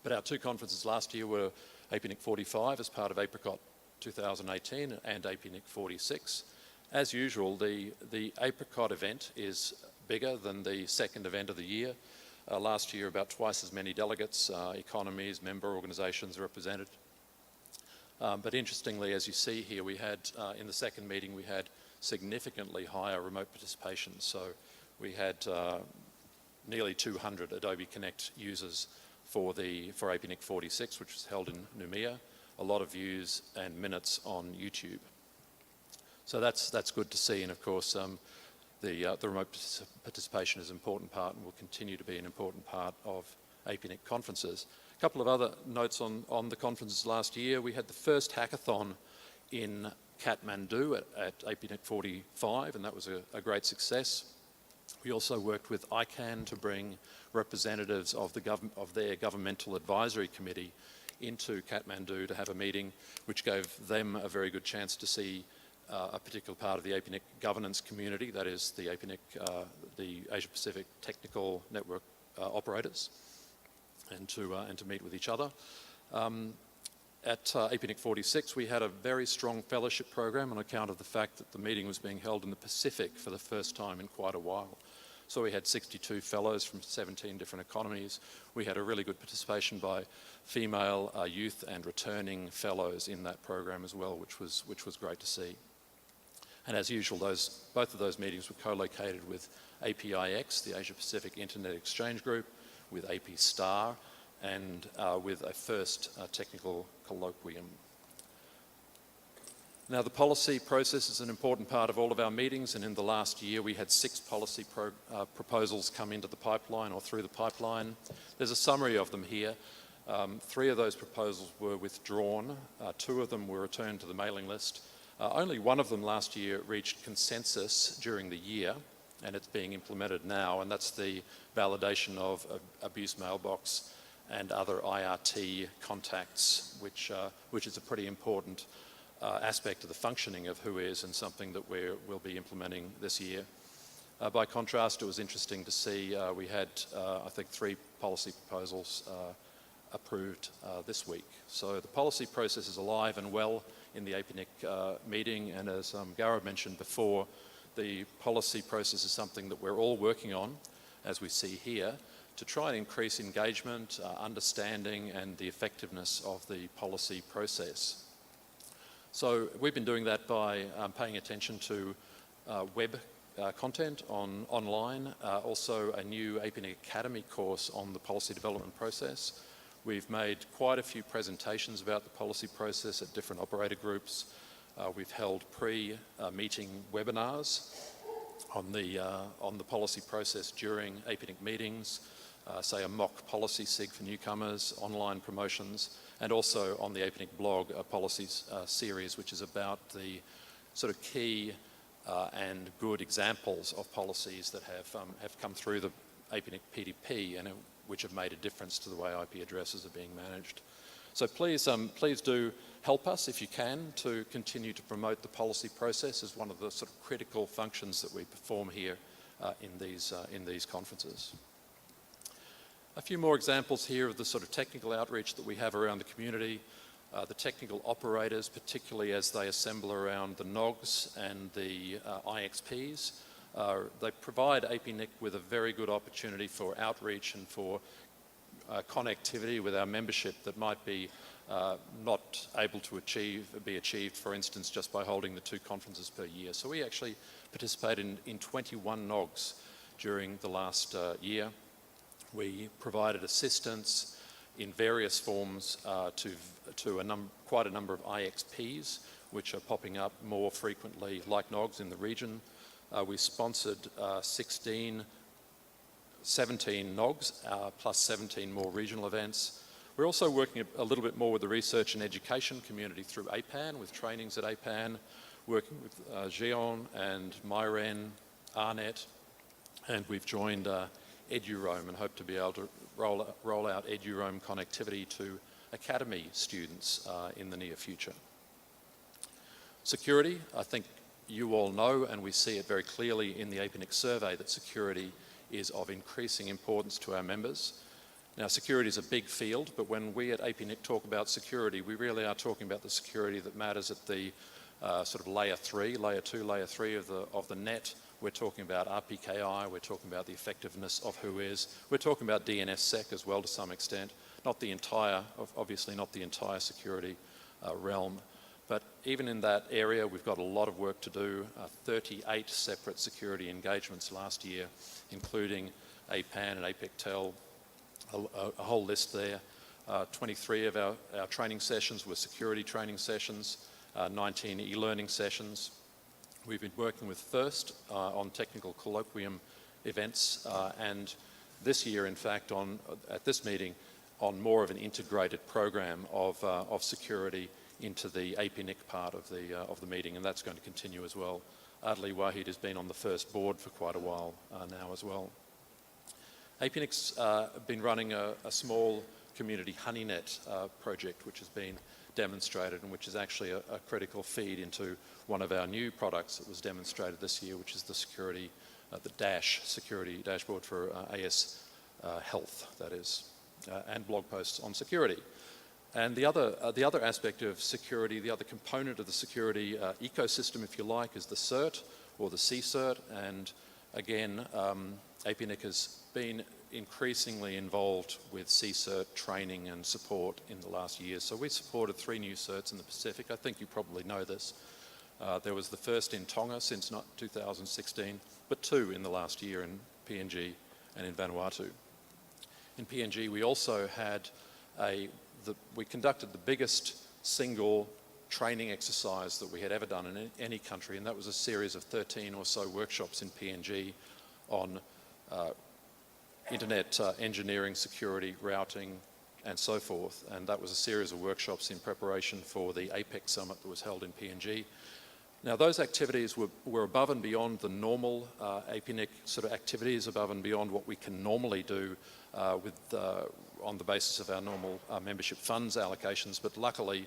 Speaker 3: But our 2 conferences last year were APNIC 45 as part of Apricot 2018 and APNIC 46. As usual, the Apricot event is bigger than the second event of the year. Last year, about twice as many delegates, economies, member organisations represented. But interestingly, as you see here, we had, in the second meeting, we had significantly higher remote participation. So we had nearly 200 Adobe Connect users for APNIC 46, which was held in Noumea, a lot of views and minutes on YouTube. So that's good to see, and of course the remote participation is an important part and will continue to be an important part of APNIC conferences. A couple of other notes on the conferences last year. We had the first hackathon in Kathmandu at APNIC 45, and that was a great success. We also worked with ICANN to bring representatives of their governmental advisory committee into Kathmandu to have a meeting, which gave them a very good chance to see a particular part of the APNIC governance community, that is the APNIC, the Asia Pacific Technical Network operators, and to meet with each other. At APNIC 46, we had a very strong fellowship program on account of the fact that the meeting was being held in the Pacific for the first time in quite a while. So we had 62 fellows from 17 different economies. We had a really good participation by female, youth and returning fellows in that program as well, which was great to see. And as usual, both of those meetings were co-located with APIX, the Asia Pacific Internet Exchange Group, with AP Star, and with a first technical colloquium. Now, the policy process is an important part of all of our meetings, and in the last year we had 6 policy proposals come into the pipeline or through the pipeline. There's a summary of them here. 3 of those proposals were withdrawn. 2 of them were returned to the mailing list. Only one of them last year reached consensus during the year, and it's being implemented now, and that's the validation of abuse mailbox and other IRT contacts, which is a pretty important aspect of the functioning of Whois and something that we'll be implementing this year. By contrast, it was interesting to see we had, I think, 3 policy proposals approved this week. So the policy process is alive and well in the APNIC meeting, and as Gaurav mentioned before, the policy process is something that we're all working on, as we see here, to try and increase engagement, understanding, and the effectiveness of the policy process. So we've been doing that by paying attention to web content online, also a new APNIC Academy course on the policy development process. We've made quite a few presentations about the policy process at different operator groups. We've held pre-meeting webinars on the policy process during APNIC meetings, say a mock policy SIG for newcomers, online promotions, and also on the APNIC blog, a policies series which is about the sort of key and good examples of policies that have come through the APNIC PDP and which have made a difference to the way IP addresses are being managed. So please do help us if you can to continue to promote the policy process as one of the sort of critical functions that we perform here in these conferences. A few more examples here of the sort of technical outreach that we have around the community. The technical operators, particularly as they assemble around the NOGs and the IXPs, they provide APNIC with a very good opportunity for outreach and for connectivity with our membership that might be not able to be achieved, for instance, just by holding the 2 conferences per year. So we actually participated in 21 NOGs during the last year. We provided assistance in various forms to quite a number of IXPs, which are popping up more frequently like NOGs in the region. We sponsored 17 NOGs, plus 17 more regional events. We're also working a little bit more with the research and education community through APAN, with trainings at APAN, working with GEON and MyRen, ARNet, and we've joined EduRoam and hope to be able to roll out EduRoam connectivity to academy students in the near future. Security, I think you all know, and we see it very clearly in the APNIC survey, that security is of increasing importance to our members. Now, security is a big field, but when we at APNIC talk about security, we really are talking about the security that matters at the sort of layer 3, layer 2, layer 3 of the net. We're talking about RPKI, we're talking about the effectiveness of WHOIS, we're talking about DNSSEC as well to some extent, obviously not the entire security realm. But even in that area, we've got a lot of work to do. 38 separate security engagements last year, including APAN and APECTEL, a whole list there. 23 of our training sessions were security training sessions, 19 e-learning sessions. We've been working with FIRST on technical colloquium events, and this year, in fact, at this meeting, on more of an integrated program of security into the APNIC part of the meeting, and that's going to continue as well. Adli Wahid has been on the FIRST board for quite a while now as well. APNIC's been running a small community HoneyNet project, which has been demonstrated and which is actually a critical feed into one of our new products that was demonstrated this year, which is the security, the DASH security dashboard for AS Health, that is, and blog posts on security. And the other aspect of security, the other component of the security ecosystem, if you like, is the CERT or the CCERT. And again, APNIC has been increasingly involved with CCERT training and support in the last year. So we supported 3 new certs in the Pacific. I think you probably know this. There was the first in Tonga since 2016, but 2 in the last year in PNG and in Vanuatu. In PNG, we also had we conducted the biggest single training exercise that we had ever done in any country, and that was a series of 13 or so workshops in PNG on internet engineering, security, routing, and so forth. And that was a series of workshops in preparation for the APEC summit that was held in PNG. Now, those activities were above and beyond the normal APNIC sort of activities, above and beyond what we can normally do on the basis of our normal membership funds allocations. But luckily,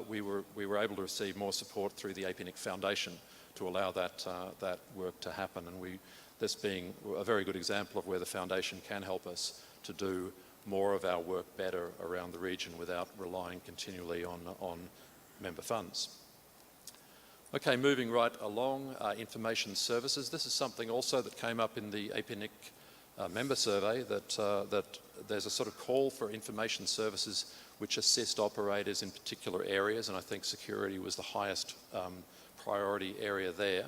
Speaker 3: we were able to receive more support through the APNIC Foundation to allow that work to happen. And this being a very good example of where the foundation can help us to do more of our work better around the region without relying continually on member funds. Okay, moving right along, information services. This is something also that came up in the APNIC member survey, that there's a sort of call for information services which assist operators in particular areas, and I think security was the highest priority area there.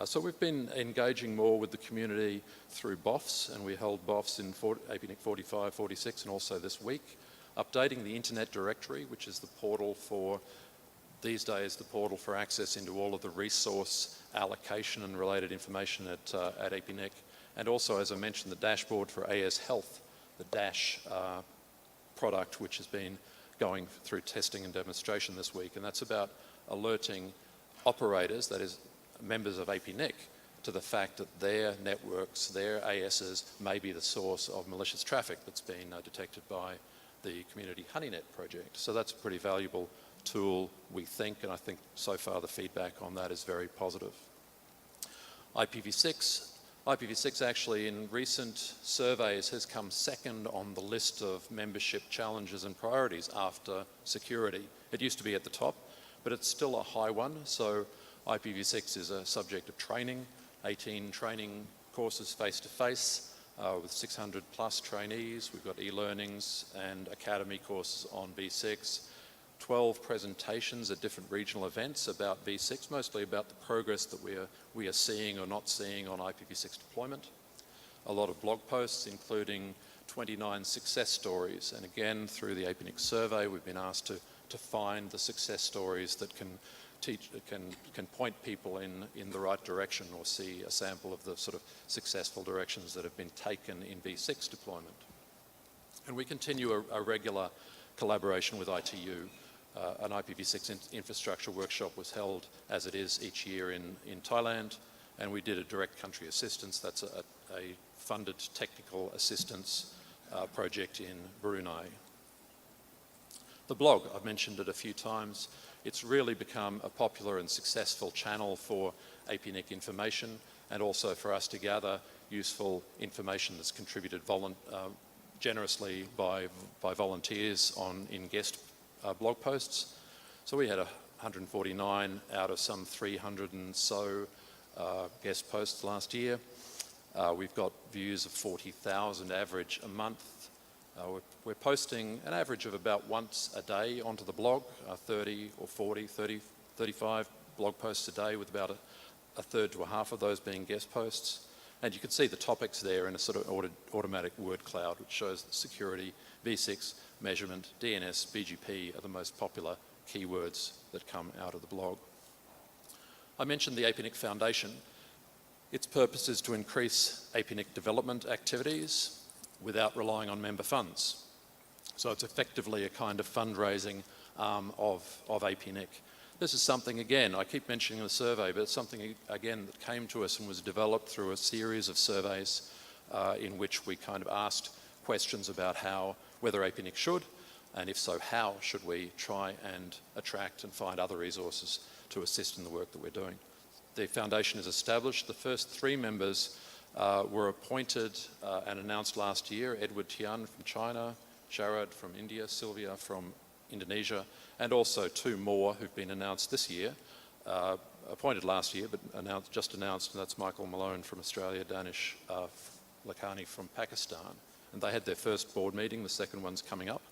Speaker 3: So we've been engaging more with the community through BOFs, and we held BOFs in APNIC 45, 46, and also this week, updating the Internet Directory, which is the portal for, these days, the portal for access into all of the resource allocation and related information at APNIC, and also, as I mentioned, the dashboard for AS Health, the DASH product, which has been going through testing and demonstration this week, and that's about alerting operators, that is members of APNIC, to the fact that their networks, their ASs, may be the source of malicious traffic that's been detected by the Community HoneyNet project. So that's a pretty valuable tool, we think, and I think so far the feedback on that is very positive. IPv6. IPv6 actually in recent surveys has come second on the list of membership challenges and priorities after security. It used to be at the top, but it's still a high one. So IPv6 is a subject of training, 18 training courses face-to-face with 600 plus trainees. We've got e-learnings and academy courses on V6. 12 presentations at different regional events about V6, mostly about the progress that we are seeing or not seeing on IPv6 deployment. A lot of blog posts, including 29 success stories. And again, through the APNIC survey, we've been asked to find the success stories that can point people in the right direction, or see a sample of the sort of successful directions that have been taken in V6 deployment. And we continue a regular collaboration with ITU. An IPv6 infrastructure workshop was held, as it is each year, in Thailand, and we did a direct country assistance. That's a funded technical assistance project in Brunei. The blog, I've mentioned it a few times. It's really become a popular and successful channel for APNIC information, and also for us to gather useful information that's contributed generously by volunteers in guest blog posts. So we had 149 out of some 300 and so guest posts last year. We've got views of 40,000 average a month. We're posting an average of about once a day onto the blog, 30 or 40, 30, 35 blog posts a day, with about a third to a half of those being guest posts. And you can see the topics there in a sort of automatic word cloud, which shows that security, V6, measurement, DNS, BGP are the most popular keywords that come out of the blog. I mentioned the APNIC Foundation. Its purpose is to increase APNIC development activities without relying on member funds. So it's effectively a kind of fundraising arm of APNIC. This is something, again, I keep mentioning the survey, but it's something, again, that came to us and was developed through a series of surveys in which we kind of asked questions about whether APNIC should, and if so, how should we try and attract and find other resources to assist in the work that we're doing. The foundation is established. The first 3 members were appointed and announced last year: Edward Tian from China, Sharad from India, Sylvia from Indonesia, and also 2 more who've been announced this year, appointed last year, but just announced, and that's Michael Malone from Australia, Danish Lakhani from Pakistan. And they had their first board meeting, the second one's coming up.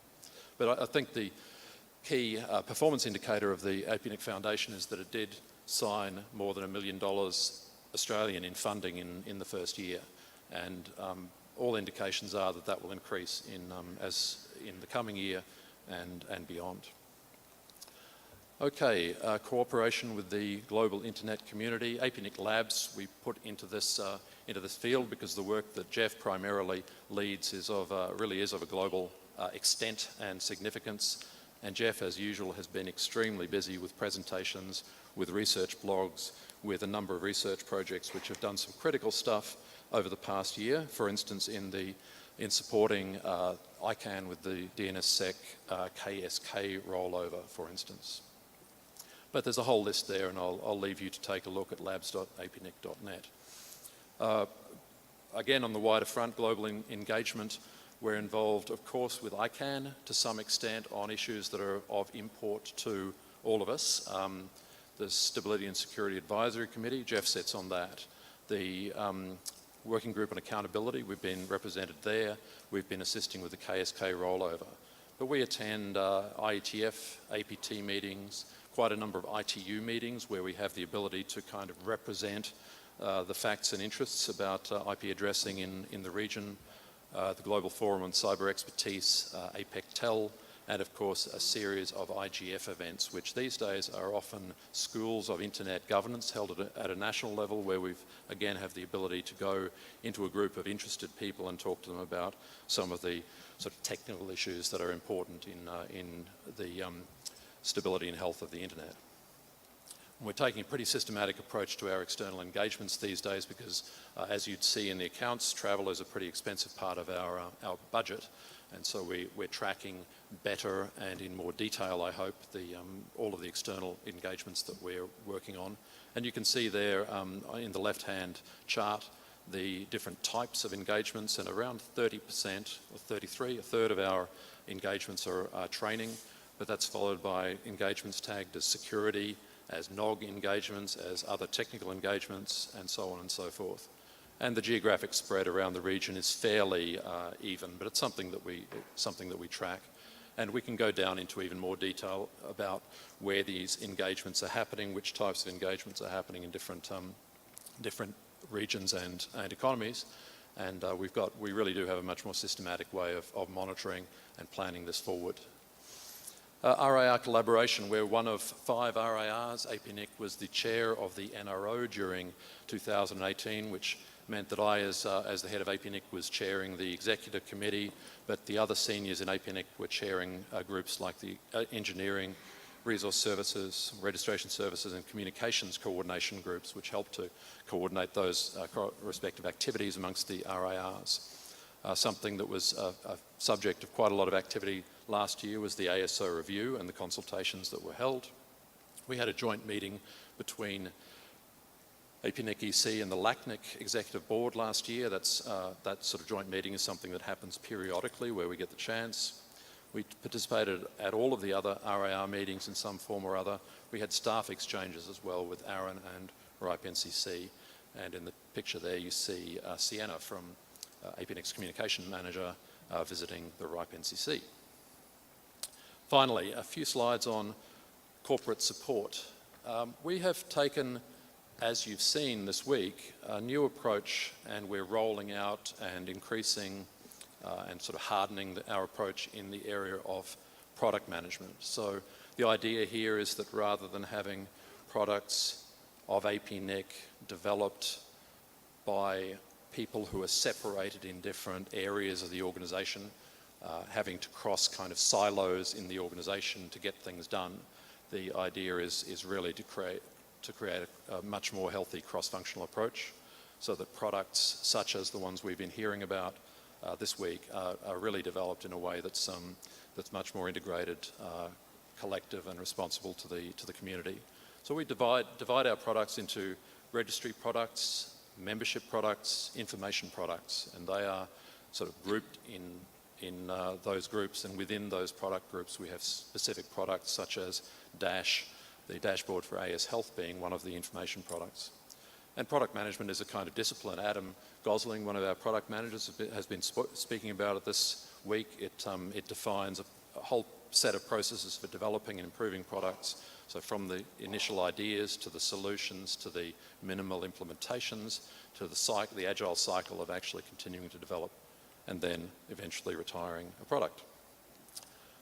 Speaker 3: But I think the key performance indicator of the APNIC Foundation is that it did sign more than $1 million Australian in funding in the first year. And all indications are that that will increase in the coming year and beyond. Okay, cooperation with the global internet community. APNIC Labs we put into this field because the work that Jeff primarily leads really is of a global extent and significance. And Jeff, as usual, has been extremely busy with presentations, with research blogs, with a number of research projects which have done some critical stuff over the past year. For instance, in supporting ICANN with the DNSSEC KSK rollover, for instance. But there's a whole list there, and I'll leave you to take a look at labs.apnic.net. Again, on the wider front, global engagement, we're involved, of course, with ICANN to some extent on issues that are of import to all of us. The Stability and Security Advisory Committee, Jeff sits on that. The Working Group on Accountability, we've been represented there. We've been assisting with the KSK rollover. But we attend IETF, APT meetings, quite a number of ITU meetings where we have the ability to kind of represent the facts and interests about IP addressing in the region, the Global Forum on Cyber Expertise, APEC-TEL, and of course a series of IGF events, which these days are often schools of internet governance held at a national level, where we've again have the ability to go into a group of interested people and talk to them about some of the sort of technical issues that are important in the stability and health of the internet. We're taking a pretty systematic approach to our external engagements these days because, as you'd see in the accounts, travel is a pretty expensive part of our budget, and so we're tracking better and in more detail, I hope, all of the external engagements that we're working on. And you can see there in the left-hand chart the different types of engagements, and around 30% or 33, a third of our engagements are training, but that's followed by engagements tagged as security, as NOG engagements, as other technical engagements, and so on and so forth. And the geographic spread around the region is fairly even, but it's something that we track. And we can go down into even more detail about where these engagements are happening, which types of engagements are happening in different regions and economies. And we really do have a much more systematic way of monitoring and planning this forward. RIR collaboration, we're one of 5 RIRs. APNIC was the chair of the NRO during 2018, which meant that I, as the head of APNIC, was chairing the executive committee, but the other seniors in APNIC were chairing groups like the engineering, resource services, registration services, and communications coordination groups, which helped to coordinate those respective activities amongst the RIRs. Something that was a subject of quite a lot of activity last year was the ASO review and the consultations that were held. We had a joint meeting between APNIC EC and the LACNIC Executive Board last year. That sort of joint meeting is something that happens periodically where we get the chance. We participated at all of the other RIR meetings in some form or other. We had staff exchanges as well with Aaron and RIPE NCC. And in the picture there you see Sienna from APNIC's communication manager visiting the RIPE NCC. Finally, a few slides on corporate support. We have taken, as you've seen this week, a new approach, and we're rolling out and increasing and sort of hardening our approach in the area of product management. So the idea here is that rather than having products of APNIC developed by people who are separated in different areas of the organization, having to cross kind of silos in the organization to get things done, the idea is really to create a much more healthy cross-functional approach so that products such as the ones we've been hearing about this week are really developed in a way that's much more integrated, collective and responsible to the community. So we divide our products into registry products, membership products, information products, and they are sort of grouped in those groups, and within those product groups we have specific products such as DASH, the dashboard for AS Health being one of the information products. And product management is a kind of discipline. Adam Gosling, one of our product managers, has been speaking about it this week. It defines a whole set of processes for developing and improving products. So from the initial ideas to the solutions to the minimal implementations to the agile cycle of actually continuing to develop and then eventually retiring a product.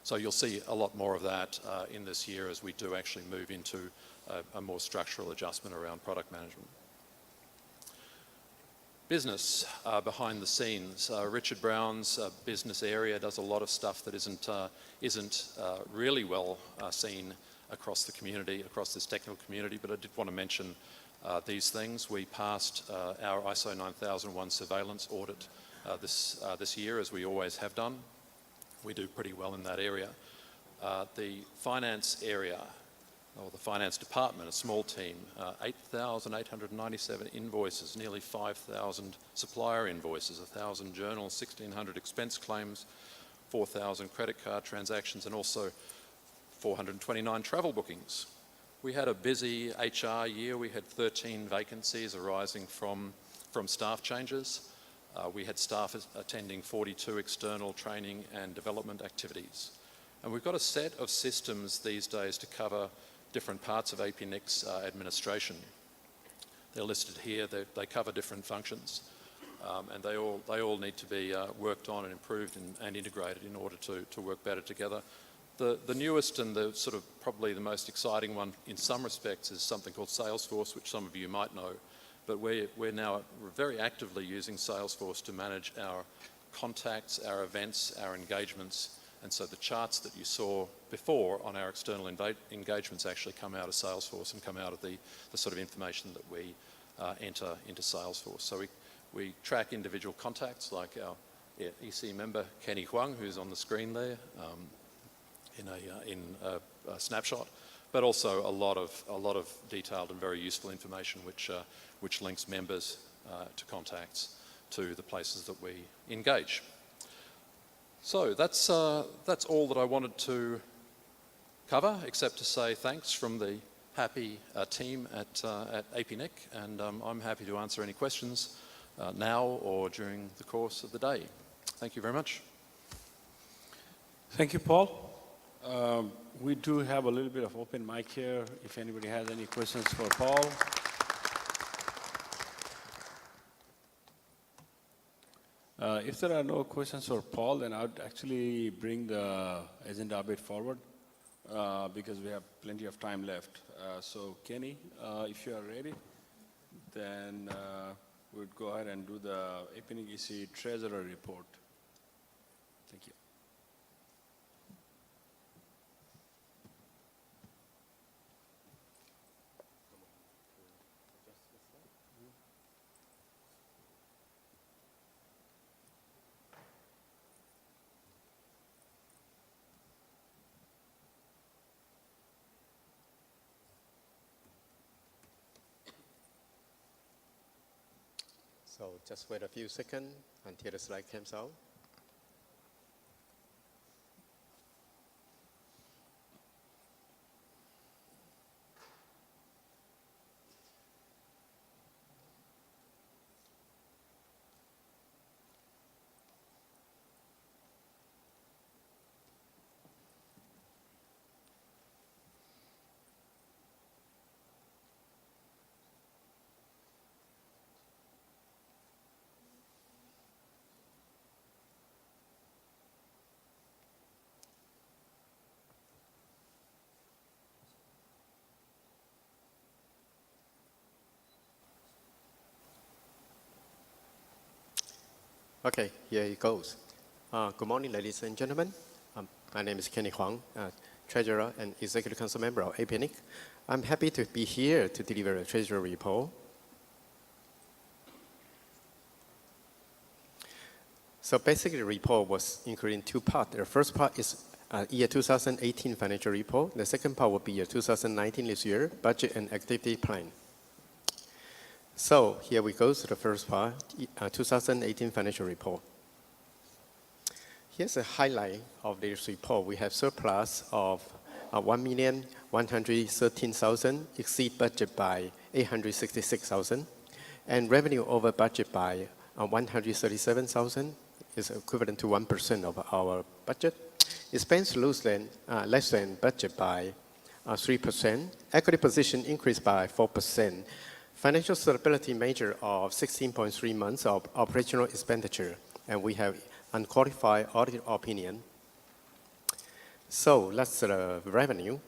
Speaker 3: So you'll see a lot more of that in this year as we do actually move into a more structural adjustment around product management. Business behind the scenes. Richard Brown's business area does a lot of stuff that isn't really well seen across the community, across this technical community, but I did want to mention these things. We passed our ISO 9001 surveillance audit this year, as we always have done. We do pretty well in that area. The finance area, or the finance department, a small team, 8,897 invoices, nearly 5,000 supplier invoices, 1,000 journals, 1,600 expense claims, 4,000 credit card transactions, and also 429 travel bookings. We had a busy HR year. We had 13 vacancies arising from staff changes. We had staff attending 42 external training and development activities. And we've got a set of systems these days to cover different parts of APNIC's administration. They're listed here. They cover different functions, and they all need to be worked on and improved and integrated in order to work better together. The newest and the sort of probably the most exciting one in some respects is something called Salesforce, which some of you might know. But we're now very actively using Salesforce to manage our contacts, our events, our engagements. And so the charts that you saw before on our external engagements actually come out of Salesforce and come out of the sort of information that we enter into Salesforce. So we track individual contacts like our EC member, Kenny Huang, who's on the screen there in a snapshot, but also a lot of detailed and very useful information which links members to contacts to the places that we engage. So that's all that I wanted to cover, except to say thanks from the happy team at APNIC, and I'm happy to answer any questions now or during the course of the day. Thank you very much.
Speaker 11: Thank you, Paul. We do have a little bit of open mic here. If anybody has any questions for Paul. If there are no questions for Paul, then I would actually bring the agenda a bit forward because we have plenty of time left. So Kenny, if you are ready, then we'll go ahead and do the APNIC EC Treasurer Report. Thank you.
Speaker 7: So just wait a few seconds until the slide comes out. Okay, here it goes. Good morning, ladies and gentlemen. My name is Kenny Huang, Treasurer and Executive Council Member of APNIC. I'm happy to be here to deliver a Treasury report. So basically, the report was included in two parts. The first part is year 2018 financial report. The second part will be year 2019 this year, budget and activity plan. So here we go to the first part, 2018 financial report. Here's a highlight of this report. We have surplus of 1,113,000, exceed budget by 866,000, and revenue over budget by 137,000 is equivalent to 1% of our budget. Expense less than budget by 3%. Equity position increased by 4%. Financial stability measure of 16.3 months of operational expenditure, and we have unqualified audit opinion. So that's the revenue.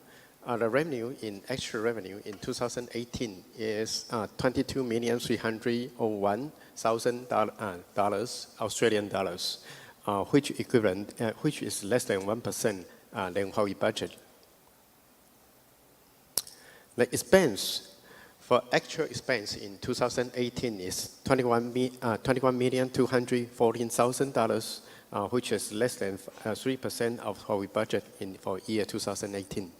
Speaker 7: The revenue in actual revenue in 2018 is $22,301,000 Australian dollars, which is less than 1% than what we budget. The expense. For actual expense in 2018 is $21,214,000, which is less than 3% of what we budget for year 2018.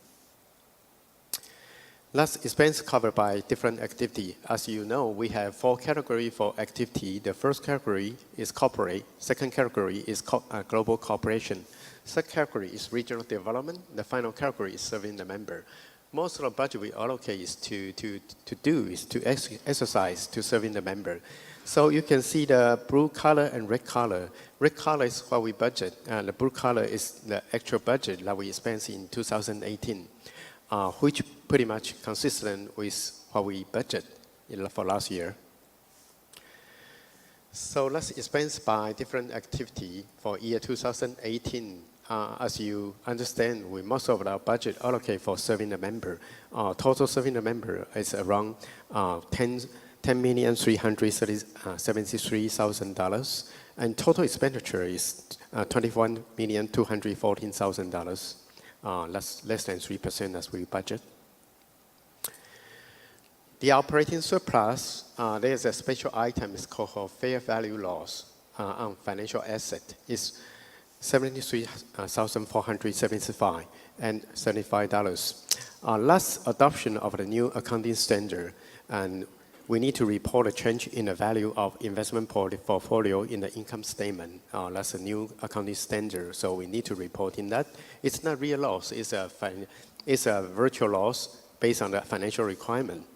Speaker 7: Last expense covered by different activity. As you know, we have 4 categories for activity. The first category is corporate. Second category is global cooperation. Third category is regional development. The final category is serving the member. Most of the budget we allocate is to exercise to serving the member. So you can see the blue color and red color. Red color is what we budget. The blue color is the actual budget that we spent in 2018. Which pretty much consistent with what we budget for last year. So let's expense by different activity for year 2018. As you understand, most of our budget allocate for serving the member. Total serving the member is around $10,373,000, and total expenditure is $21,214,000. Less than 3% as we budget. The operating surplus, there's a special item, it's called fair value loss on financial asset. It's $73,475 and $75. Last adoption of the new accounting standard, and we need to report a change in the value of investment portfolio in the income statement. That's a new accounting standard, so we need to report in that. It's not real loss, it's a virtual loss based on the financial requirement.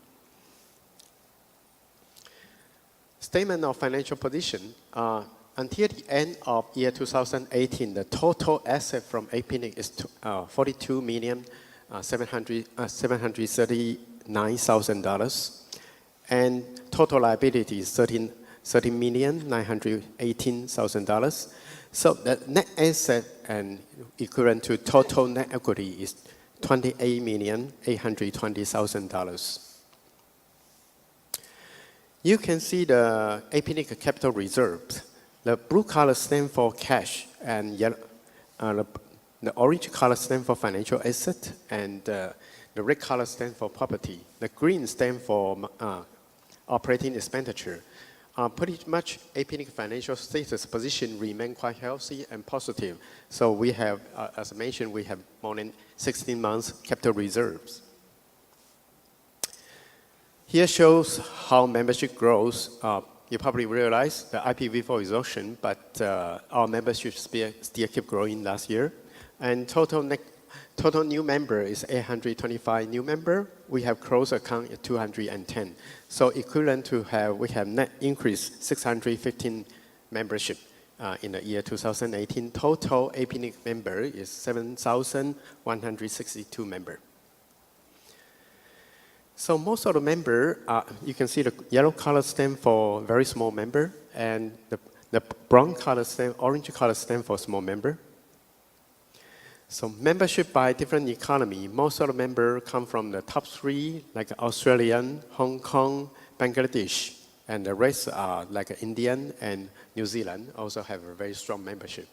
Speaker 7: Statement of financial position. Until the end of year 2018, the total asset from APNIC is $42,739,000. And total liability is $30,918,000. So the net asset and equivalent to total net equity is $28,820,000. You can see the APNIC capital reserves. The blue color stands for cash, and yellow, the orange color stands for financial asset, and the red color stands for property. The green stands for operating expenditure. Pretty much APNIC financial status position remain quite healthy and positive. So we have, as I mentioned, we have more than 16 months capital reserves. Here shows how membership grows. You probably realize the IPv4 is auction, but our membership still keep growing last year. And total new member is 825 new member. We have closed account at 210. So equivalent to we have net increase 615 membership in the year 2018. Total APNIC member is 7,162 member. So most of the member, you can see the yellow color stand for very small member, and the brown color orange color stand for small member. So membership by different economy, most of the members come from the top 3, like Australian, Hong Kong, Bangladesh, and the rest are like Indian and New Zealand also have a very strong membership.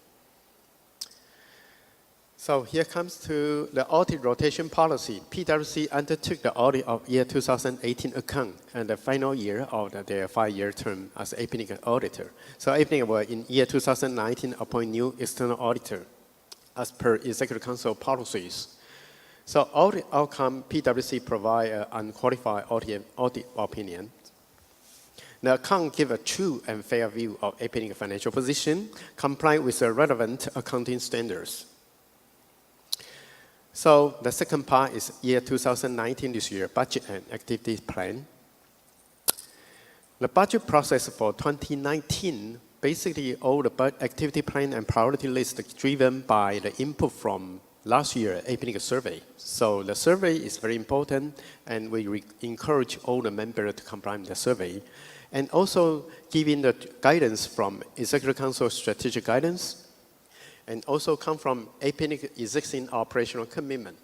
Speaker 7: So here comes to the audit rotation policy. PwC undertook the audit of year 2018 account and the final year of their 5-year term as APNIC auditor. So APNIC will in year 2019 appoint new external auditor as per Executive Council policies. So audit outcome, PwC provide an unqualified audit opinion. The account give a true and fair view of APNIC financial position, comply with the relevant accounting standards. So the second part is year 2019, this year, budget and activity plan. The budget process for 2019, basically all the activity plan and priority list is driven by the input from last year APNIC survey. So the survey is very important, and we encourage all the members to comply with the survey. And also giving the guidance from Executive Council strategic guidance, and also come from APNIC existing operational commitment.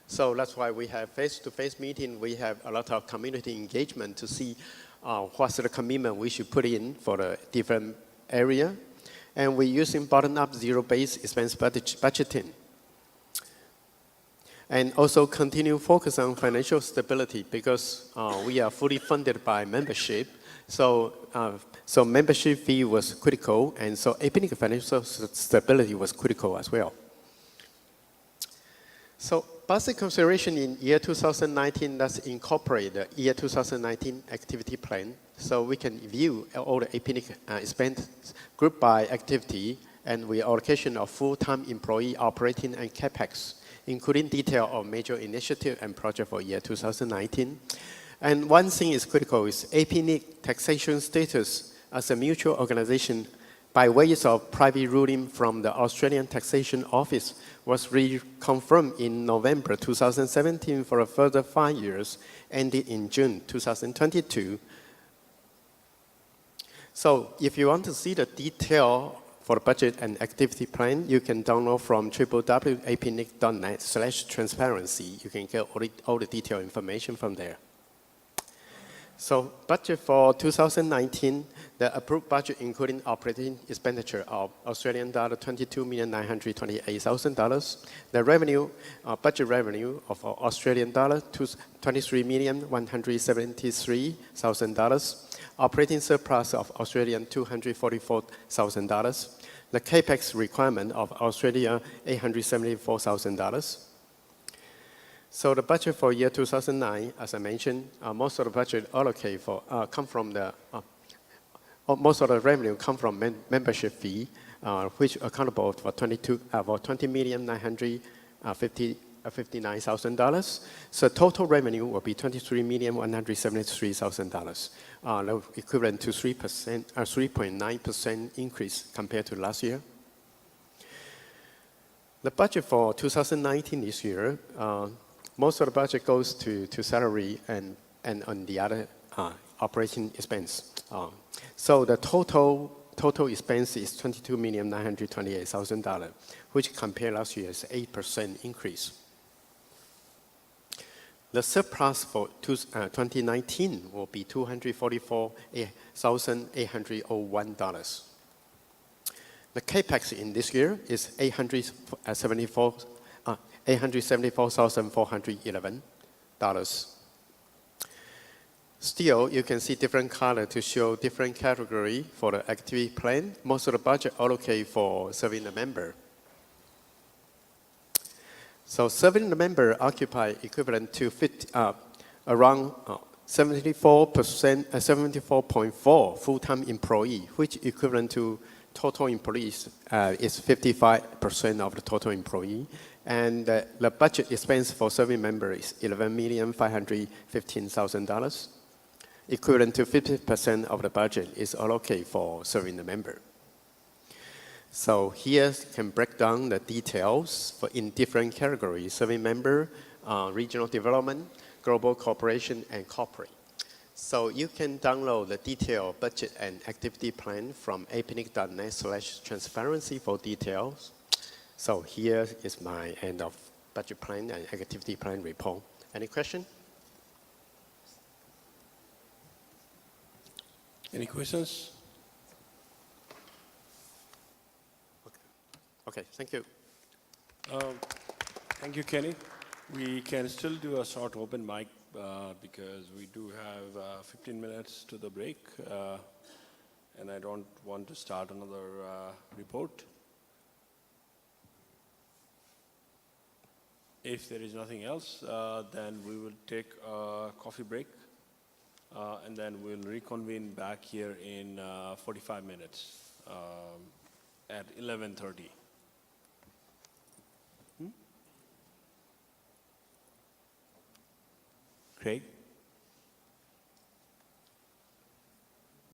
Speaker 7: So that's why we have face-to-face meeting. We have a lot of community engagement to see what's the commitment we should put in for the different area. And we're using bottom-up zero-based expense budgeting. And also continue focus on financial stability because we are fully funded by membership. So membership fee was critical, and so APNIC financial stability was critical as well. So basic consideration in year 2019, let's incorporate the year 2019 activity plan so we can view all the APNIC expense grouped by activity and with allocation of full-time employee operating and CapEx, including detail of major initiative and project for year 2019. And one thing is critical is APNIC taxation status as a mutual organization by ways of private ruling from the Australian Taxation Office was reconfirmed in November 2017 for a further 5 years, ended in June 2022. So if you want to see the detail for the budget and activity plan, you can download from www.apnic.net/transparency. You can get all the detailed information from there. So budget for 2019, the approved budget including operating expenditure of Australian dollar $22,928,000. The revenue, budget revenue of Australian dollar $23,173,000. Operating surplus of Australian $244,000. The CapEx requirement of Australia $874,000. So the budget for year 2009, as I mentioned, most of the budget allocated for most of the revenue come from membership fee, which accountable for $20,959,000. So total revenue will be $23,173,000, equivalent to 3.9% increase compared to last year. The budget for 2019 this year, most of the budget goes to salary and on the other operating expense. So the total expense is $22,928,000, which compared last year is 8% increase. The surplus for 2019 will be $244,801. The CapEx in this year is $874,411. Still, you can see different color to show different category for the activity plan. Most of the budget allocated for serving the member. So serving the member occupy equivalent to around 74.4 full-time employee, which equivalent to total employees is 55% of the total employee. And the budget expense for serving member is $11,515,000. Equivalent to 50% of the budget is allocated for serving the member. So here you can break down the details in different categories: serving member, regional development, global cooperation, and corporate. So you can download the detailed budget and activity plan from apnic.net/transparency for details. So here is my end of budget plan and activity plan report. Any question?
Speaker 1: Any questions?
Speaker 7: Okay, thank you.
Speaker 1: Thank you, Kenny. We can still do a short open mic because we do have 15 minutes to the break, and I don't want to start another report. If there is nothing else, then we will take a coffee break, and then we'll reconvene back here in 45 minutes at 11:30. Craig?